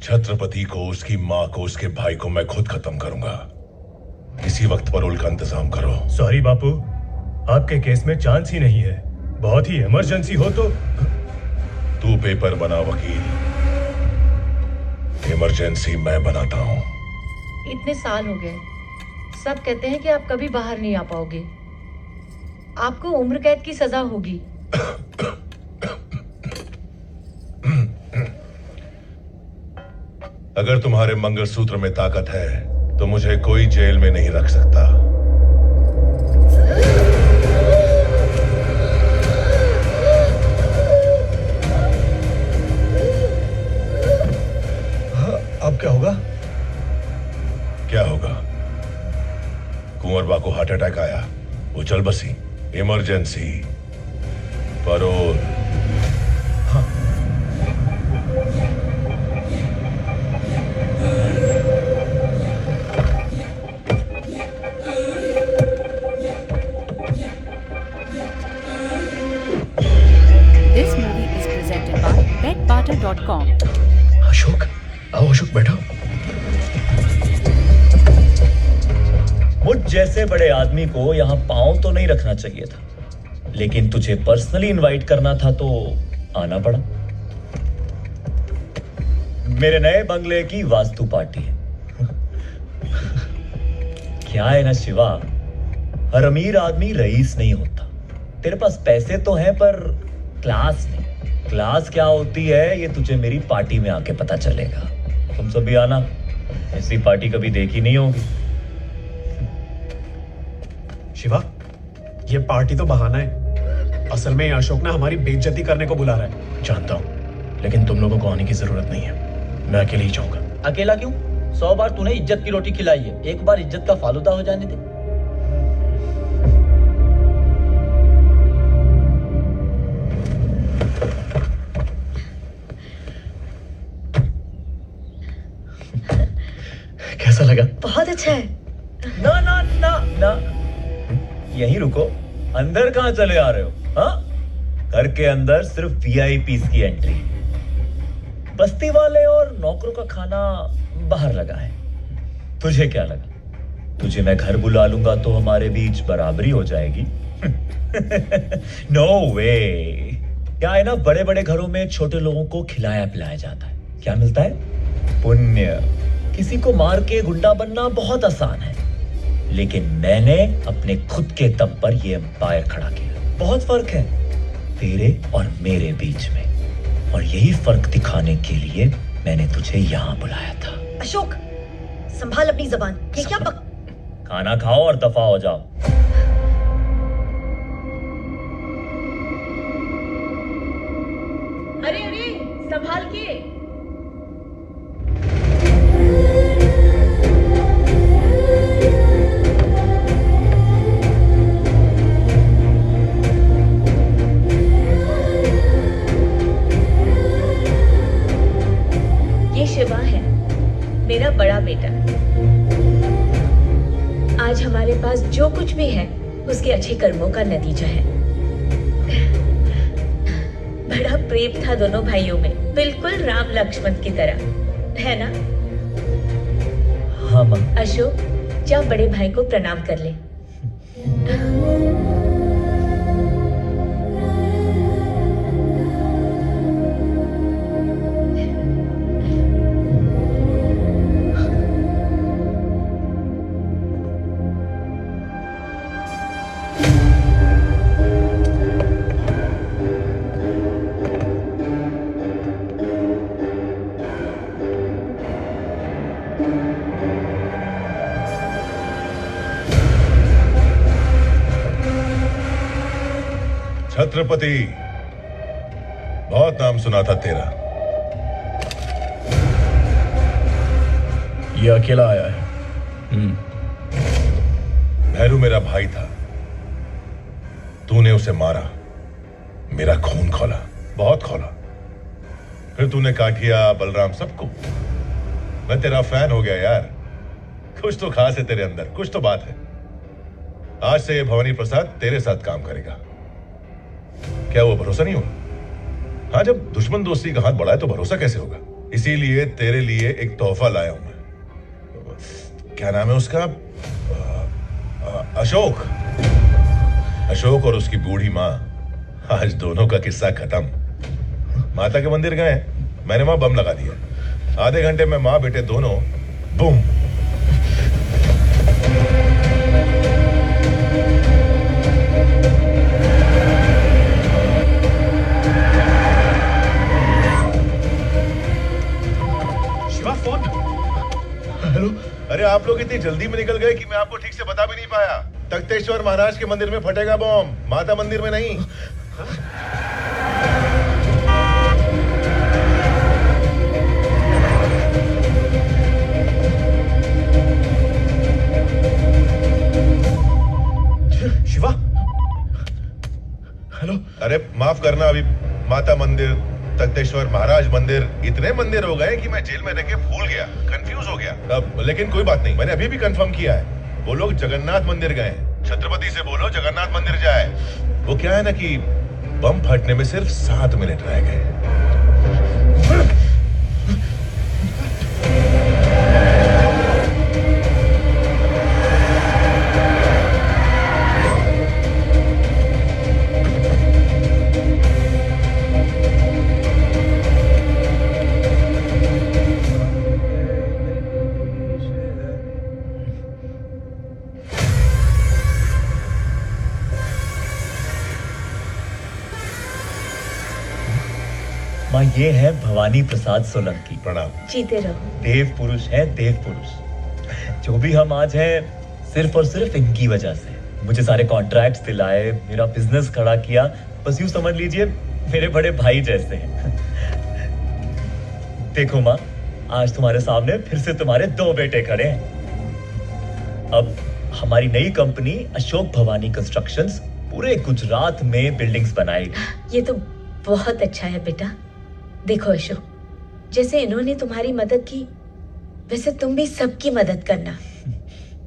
छत्रपति को, उसकी माँ को, उसके भाई को मैं खुद खत्म करूंगा। इसी वक्त परोल का इंतजाम करो। सॉरी बापू, आपके केस में चांस ही नहीं है। बहुत ही इमरजेंसी हो तो तू पेपर बना वकील, इमरजेंसी मैं बनाता हूँ। इतने साल हो गए, सब कहते हैं कि आप कभी बाहर नहीं आ पाओगे। आपको उम्र कैद की सजा होगी। अगर तुम्हारे मंगलसूत्र में ताकत है तो मुझे कोई जेल में नहीं रख सकता। अब क्या होगा? क्या होगा? कुंवरबा को हार्ट अटैक आया, वो चल बसी। Emergency, parole. This movie is presented by BetBarter.com. Ashok, आओ अशोक बैठो। मुझ जैसे बड़े आदमी को यहाँ पांव तो नहीं रखना चाहिए था, लेकिन तुझे पर्सनली इनवाइट करना था तो आना पड़ा। मेरे नए बंगले की वास्तु पार्टी है। क्या है ना शिवा, हर अमीर आदमी रईस नहीं होता। तेरे पास पैसे तो हैं पर क्लास नहीं। क्लास क्या होती है ये तुझे मेरी पार्टी में आके पता चलेगा। तुम सब भी आना, ऐसी पार्टी कभी देखी नहीं होगी। शिवा, ये पार्टी तो बहाना है। असल में अशोक ना हमारी बेइज्जती करने को बुला रहा है। जानता हूँ, लेकिन तुम लोगों को आने की जरूरत नहीं है। मैं अकेले ही जाऊंगा। अकेला क्यों? 100 बार तूने इज्जत की रोटी खिलाई है, एक बार इज्जत का फालूदा हो जाने दे। अंदर कहाँ चले आ रहे हो? हाँ, घर के अंदर सिर्फ वीआईपीस की एंट्री, बस्ती वाले और नौकरों का खाना बाहर लगा है। तुझे क्या लगा तुझे मैं घर बुला लूंगा तो हमारे बीच बराबरी हो जाएगी? नो वे। क्या है ना, बड़े बड़े घरों में छोटे लोगों को खिलाया पिलाया जाता है। क्या मिलता है? पुण्य। किसी को मार के गुंडा बनना बहुत आसान है, लेकिन मैंने अपने खुद के दम पर यह एम्पायर खड़ा किया। बहुत फर्क है तेरे और मेरे बीच में, और यही फर्क दिखाने के लिए मैंने तुझे यहाँ बुलाया था। अशोक, संभाल अपनी जबान। ये क्या खाना खाओ और दफा हो जाओ। अरे अरे, संभाल के। ये शिवा है, मेरा बड़ा बेटा। आज हमारे पास जो कुछ भी है उसके अच्छे कर्मों का नतीजा है। बड़ा प्रेम था दोनों भाइयों में, बिल्कुल राम लक्ष्मण की तरह, है ना? हाँ माँ। अशोक, जा बड़े भाई को प्रणाम कर ले। छत्रपति, बहुत नाम सुना था तेरा। ये अकेला आया है। भैरू मेरा भाई था, तूने उसे मारा, मेरा खून खोला, बहुत खोला। फिर तूने काठिया, बलराम, सबको। मैं तेरा फैन हो गया यार। कुछ तो खास है तेरे अंदर, कुछ तो बात है। आज से ये भवानी प्रसाद तेरे साथ काम करेगा। क्या वो भरोसा नहीं होगा? हाँ, जब दुश्मन दोस्ती का हाथ बढ़ाए तो भरोसा कैसे होगा? इसीलिए तेरे लिए एक तोहफा लाया हूं मैं। क्या नाम है उसका? अशोक। अशोक और उसकी बूढ़ी माँ, आज दोनों का किस्सा खत्म। माता के मंदिर गए, मैंने वहां बम लगा दिया। आधे घंटे में माँ बेटे दोनों बूम। हेलो। अरे आप लोग इतनी जल्दी में निकल गए कि मैं आपको ठीक से बता भी नहीं पाया। तख्तेश्वर महाराज के मंदिर में फटेगा बम, माता मंदिर में नहीं। शिवा। हेलो। अरे माफ करना, अभी माता मंदिर, तख्तेश्वर महाराज मंदिर, इतने मंदिर हो गए कि मैं जेल में रह के भूल गया, कंफ्यूज हो गया। अब लेकिन कोई बात नहीं, मैंने अभी भी कंफर्म किया है। वो लोग जगन्नाथ मंदिर गए हैं। छत्रपति से बोलो जगन्नाथ मंदिर जाए। वो क्या है ना कि बम फटने में सिर्फ 7 मिनट रह गए। माँ, ये है भवानी प्रसाद सोलंकी। प्रणाम। जीते रहो। देव पुरुष है, देव पुरुष। जो भी हम आज हैं सिर्फ और सिर्फ इनकी वजह से। मुझे सारे कॉन्ट्रैक्ट्स दिलाए, मेरा बिजनेस खड़ा किया। बस यूं समझ लीजिए मेरे बड़े भाई जैसे हैं। देखो माँ, आज तुम्हारे सामने फिर से तुम्हारे 2 बेटे खड़े हैं। अब हमारी नई कंपनी अशोक भवानी कंस्ट्रक्शंस पूरे गुजरात में बिल्डिंग्स बनाएगी। ये तो बहुत अच्छा है बेटा। देखो अशोक, जैसे इन्होंने तुम्हारी मदद की, वैसे तुम भी सबकी मदद करना।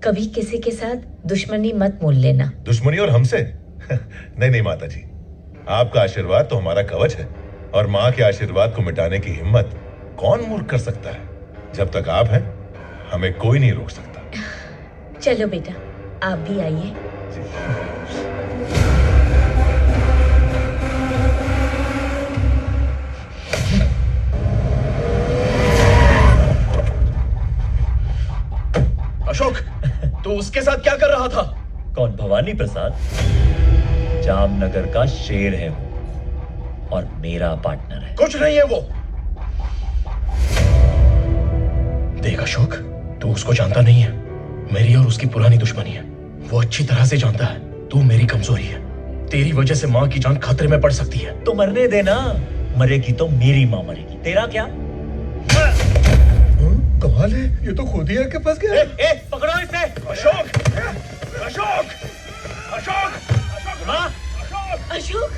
कभी किसी के साथ दुश्मनी मत मोल लेना। दुश्मनी और हमसे? नहीं नहीं माता जी, आपका आशीर्वाद तो हमारा कवच है, और माँ के आशीर्वाद को मिटाने की हिम्मत कौन मूर्ख कर सकता है। जब तक आप हैं, हमें कोई नहीं रोक सकता। चलो बेटा, आप भी आइए। अशोक, तू उसके साथ क्या कर रहा था? कौन? भवानी प्रसाद जामनगर का शेर है वो, और मेरा पार्टनर है। कुछ नहीं है वो। देख अशोक, तू उसको जानता नहीं है। मेरी और उसकी पुरानी दुश्मनी है। वो अच्छी तरह से जानता है तू मेरी कमजोरी है। तेरी वजह से माँ की जान खतरे में पड़ सकती है। तो मरने देना, मरेगी तो मेरी माँ मरेगी, तेरा क्या? कमाल है, ये तो खुद ही आके फंस गया। पकड़ो इसे। अशोक, अशोक, अशोक, माँ, अशोक,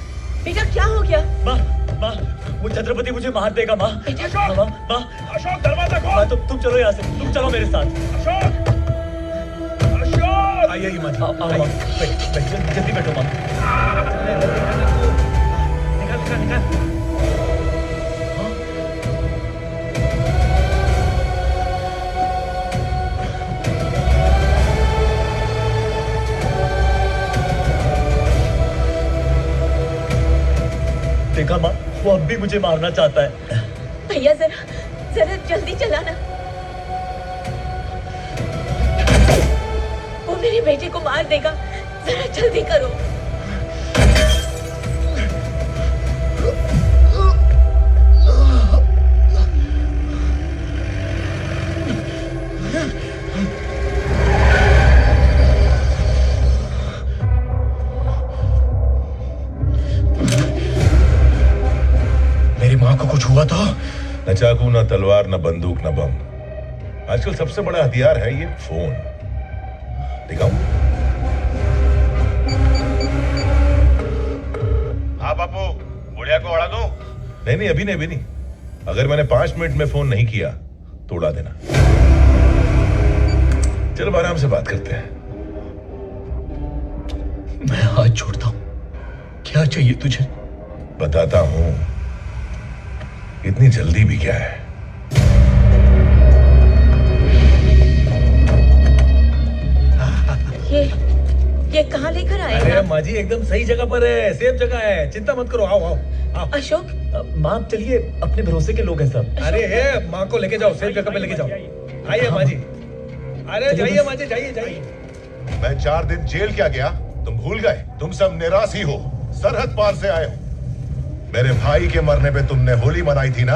बेटा क्या हो गया? माँ, माँ, वो छत्रपति मुझे मार देगा माँ। अशोक, माँ, माँ, अशोक दरवाजा खोल। माँ, तुम चलो यहाँ से, तुम चलो मेरे साथ। अशोक, अशोक, आइए माँ, आओ माँ, जल्दी बैठो माँ। निकाल निकाल निकाल। देखा माँ, वो अब भी मुझे मारना चाहता है। भैया जरा जरा जल्दी चलाना, वो मेरे बेटे को मार देगा। जरा जल्दी करो। माँ को कुछ हुआ तो? न चाकू, न तलवार, न बंदूक, न बम। आजकल सबसे बड़ा हथियार है ये फोन। दिखाऊं? हाँ बापू, बुढ़िया को उड़ा दूं? नहीं नहीं, अभी नहीं, अभी नहीं। अगर मैंने 5 मिनट में फोन नहीं किया तो उड़ा देना। चलो आराम से बात करते हैं। मैं हाथ छोड़ता हूं। क्या चाहिए तुझे? बताता हूं। इतनी जल्दी भी क्या है? ये कहाँ लेकर आए? अरे माँ जी एकदम सही जगह पर है, सेफ जगह है, चिंता मत करो। आओ आओ आओ। अशोक, माँ चलिए, अपने भरोसे के लोग हैं सब। अरे है, माँ को लेके जाओ, सेफ जगह पे लेके जाओ। आइए माँ जी। अरे जाइए माँ जी, जाइए जाइए। मैं 4 दिन जेल क्या गया, तुम भूल गए? तुम सब निराशी हो, सरहद पार से आए हो। मेरे भाई के मरने पे तुमने होली मनाई थी ना,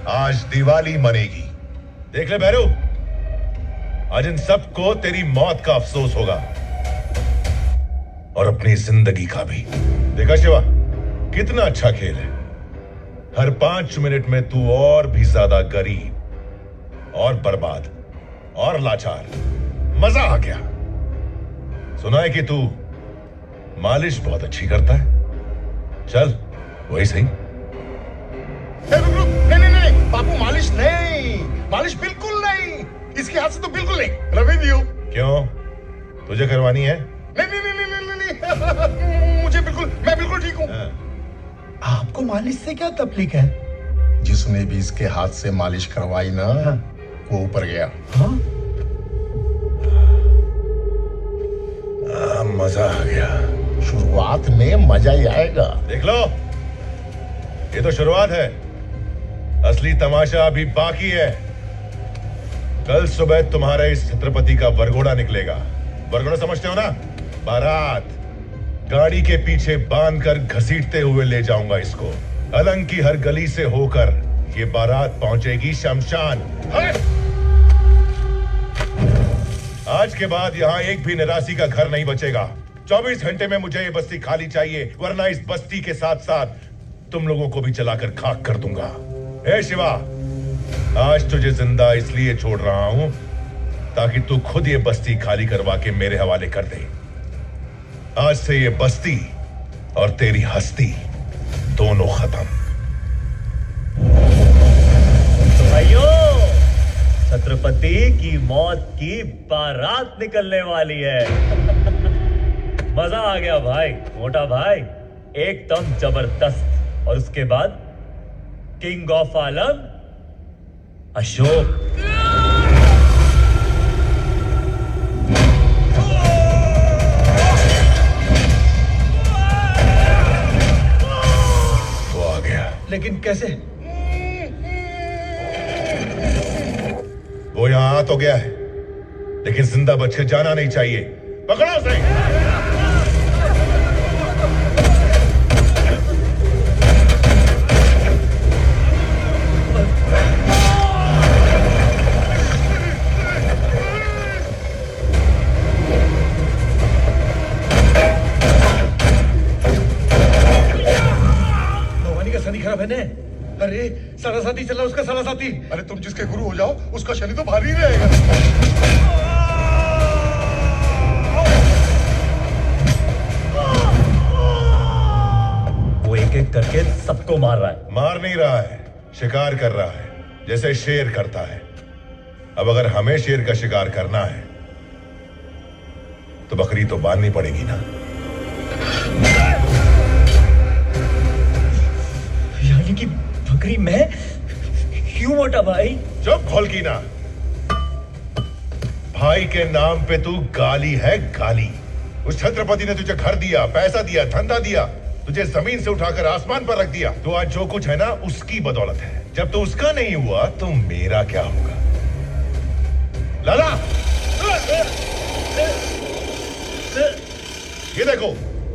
आज दिवाली मनेगी। देख ले भैरू, आज इन सबको तेरी मौत का अफसोस होगा, और अपनी जिंदगी का भी। देखा शिवा, कितना अच्छा खेल है। हर 5 मिनट में तू और भी ज्यादा गरीब और बर्बाद और लाचार। मजा आ गया। सुना है कि तू मालिश बहुत अच्छी करता है। चल वही सही। नहीं नहीं नहीं बापू, मालिश नहीं, मालिश बिल्कुल नहीं। इसके हाथ से तो बिल्कुल नहीं। रवि दियो। क्यों, तुझे करवानी है? नहीं नहीं नहीं नहीं नहीं, मुझे बिल्कुल, मैं बिल्कुल ठीक हूँ। आपको मालिश से क्या तकलीफ है? जिसने भी इसके हाथ से मालिश करवाई ना, वो ऊपर गया। मजा आ गया। शुरुआत में मजा ही आएगा। देख लो, ये तो शुरुआत है, असली तमाशा अभी बाकी है। कल सुबह तुम्हारे इस छत्रपति का वरघोड़ा निकलेगा। वरघोड़ा समझते हो ना? बारात। गाड़ी के पीछे बांधकर घसीटते हुए ले जाऊंगा इसको। अलंग की हर गली से होकर ये बारात पहुंचेगी शमशान। आज के बाद यहाँ एक भी निराशी का घर नहीं बचेगा। 24 घंटे में मुझे ये बस्ती खाली चाहिए, वरना इस बस्ती के साथ साथ तुम लोगों को भी जलाकर खाक कर दूंगा। ए शिवा, आज तुझे जिंदा इसलिए छोड़ रहा हूं ताकि तू खुद ये बस्ती खाली करवा के मेरे हवाले कर दे। आज से ये बस्ती और तेरी हस्ती दोनों खत्म। भाइयों, छत्रपति की मौत की बारात निकलने वाली है। मजा आ गया भाई, मोटा भाई, एकदम जबरदस्त। और उसके बाद किंग ऑफ आलम अशोक। वो आ गया। लेकिन कैसे? वो यहां आ तो गया है, लेकिन जिंदा बच के जाना नहीं चाहिए। पकड़ो उसे। भवानी का शनि खराब है ने? अरे सारा साथी चला, उसका सारा साथी। अरे तुम जिसके गुरु हो जाओ उसका शनि तो भारी रहेगा। वो एक एक करके सबको मार रहा है। मार नहीं रहा है, शिकार कर रहा है, जैसे शेर करता है। अब अगर हमें शेर का शिकार करना है तो बकरी तो बांधनी पड़ेगी ना। यानी कि बकरी मैं? क्यों मोटा भाई? चुप खोल की ना। भाई के नाम पे तू गाली है, गाली। उस छत्रपति ने तुझे घर दिया, पैसा दिया, धंधा दिया, तुझे जमीन से उठाकर आसमान पर रख दिया। तो आज जो कुछ है ना उसकी बदौलत है। जब तो उसका नहीं हुआ तो मेरा क्या होगा? लाला, ये देखो,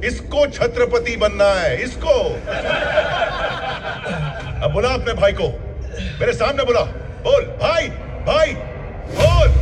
इसको छत्रपति बनना है, इसको। अब बुला अपने भाई को, मेरे सामने बुला। बोल भाई, भाई बोल।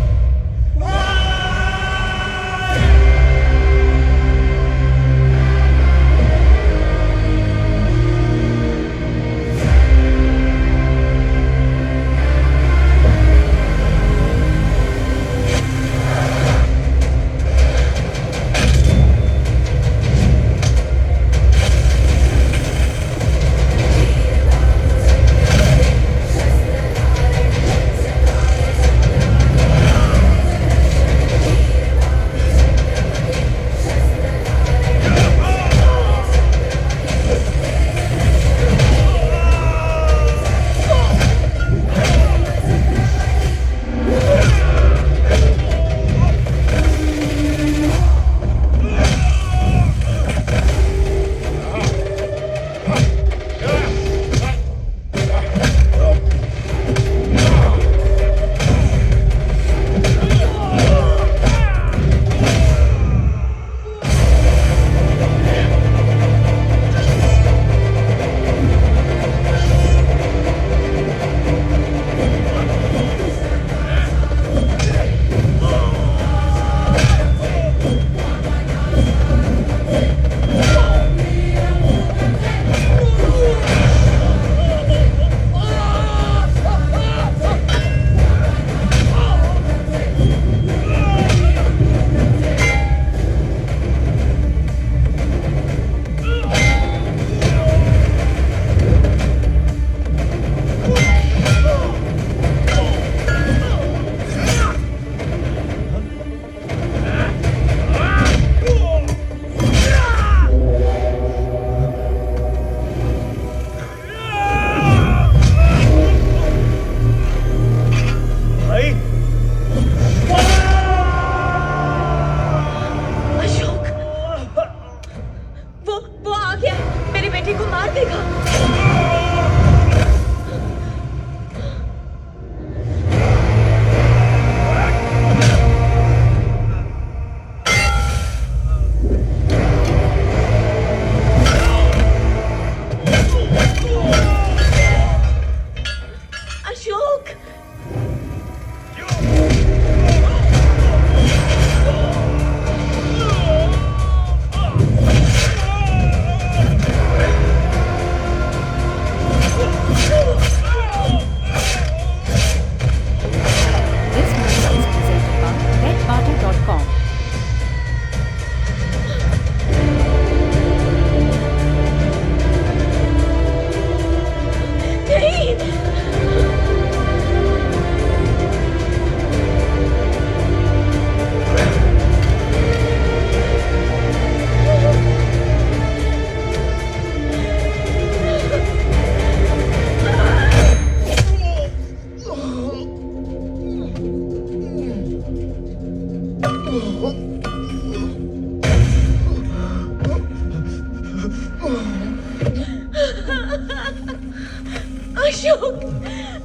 अशोक,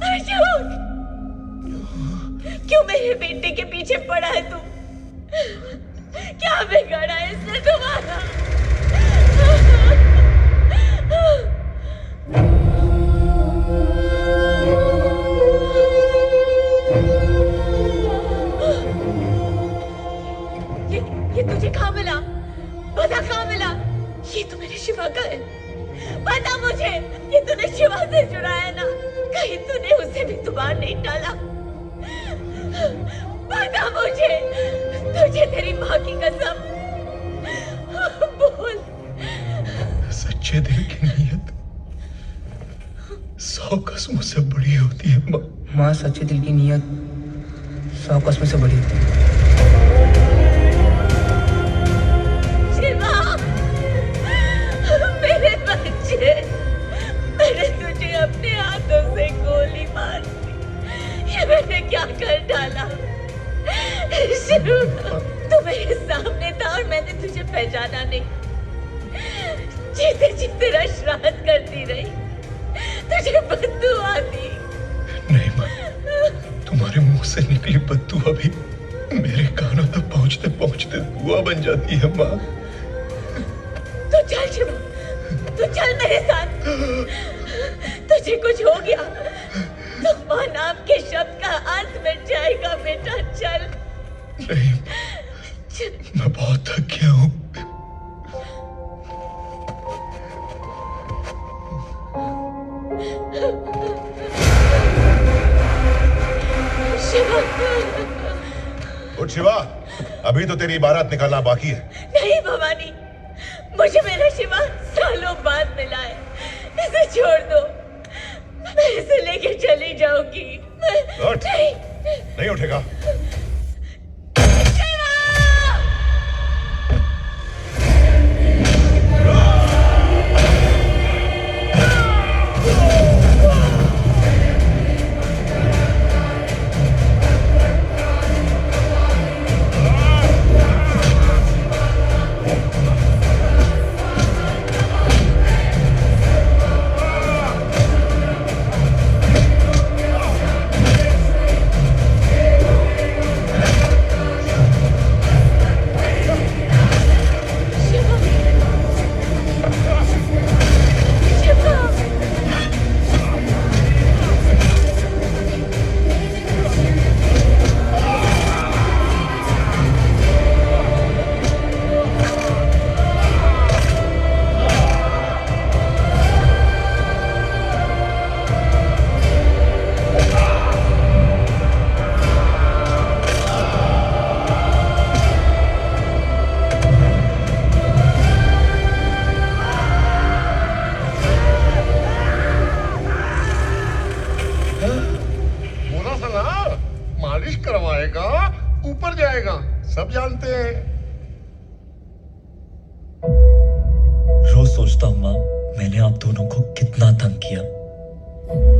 अशोक, क्यों मेरे बेटे के पीछे पड़ा है तू? क्या बिगड़ा है इसने तुम्हारा? ये तुझे कहाँ मिला? बता कहाँ मिला? ये तो मेरे शिवा का है। बता मुझे, ये तूने शिवा से चुराया ना? कहीं तूने उसे भी तुम्हारा नहीं डाला? बता मुझे, तुझे तेरी माँ की कसम, बोल। सच्चे दिल की नीयत 100 कसमों से बड़ी होती है माँ। माँ, सच्चे दिल की नीयत 100 कसमों से बड़ी होती है। शिवा, मेरे बच्चे, मैंने तुझे अपने हाथों से गोली मार दी। ये मैंने क्या कर डाला? शिवा, तू मेरे सामने था और मैंने तुझे पहचाना नहीं। जीते जी तेरा श्राद्ध करती रही, तुझे बद्दुआ दी। नहीं माँ, तुम्हारे मुंह से निकली बद्दुआ भी मेरे कानों तक पहुंचते पहुंचते दुआ बन जाती है माँ। तू चल शिवा, तू चल मेरे साथ। तुझे कुछ हो गया तो माँ नाम के शब्द का अर्थ मिट जाएगा बेटा। चल। नहीं, मैं बहुत थक गया हूँ। शिवा, उठ शिवा, अभी तो तेरी इबारत निकालना बाकी है। नहीं भवानी, मुझे मेरा शिवा सालों बाद मिला है। इसे छोड़ दो, मैं इसे लेके चली जाऊंगी। उठ। नहीं उठेगा। ऊपर जाएगा, सब जानते हैं। रोज सोचता हूँ माँ, मैंने आप दोनों को कितना तंग किया।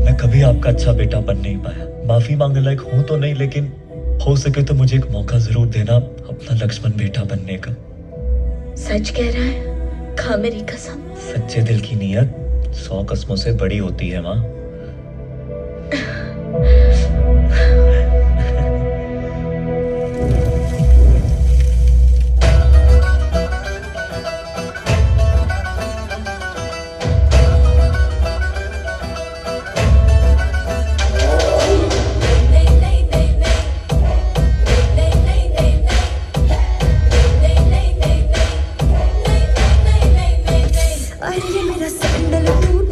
मैं कभी आपका अच्छा बेटा बन नहीं पाया। माफी मांगने लायक हूँ तो नहीं, लेकिन हो सके तो मुझे एक मौका जरूर देना अपना लक्ष्मण बेटा बनने का। सच कह रहा है? खा मेरी कसम। सच्चे दिल की नीयत 100 कसमों से बड़ी होती है माँ। अरे मेरा सैंडल टूट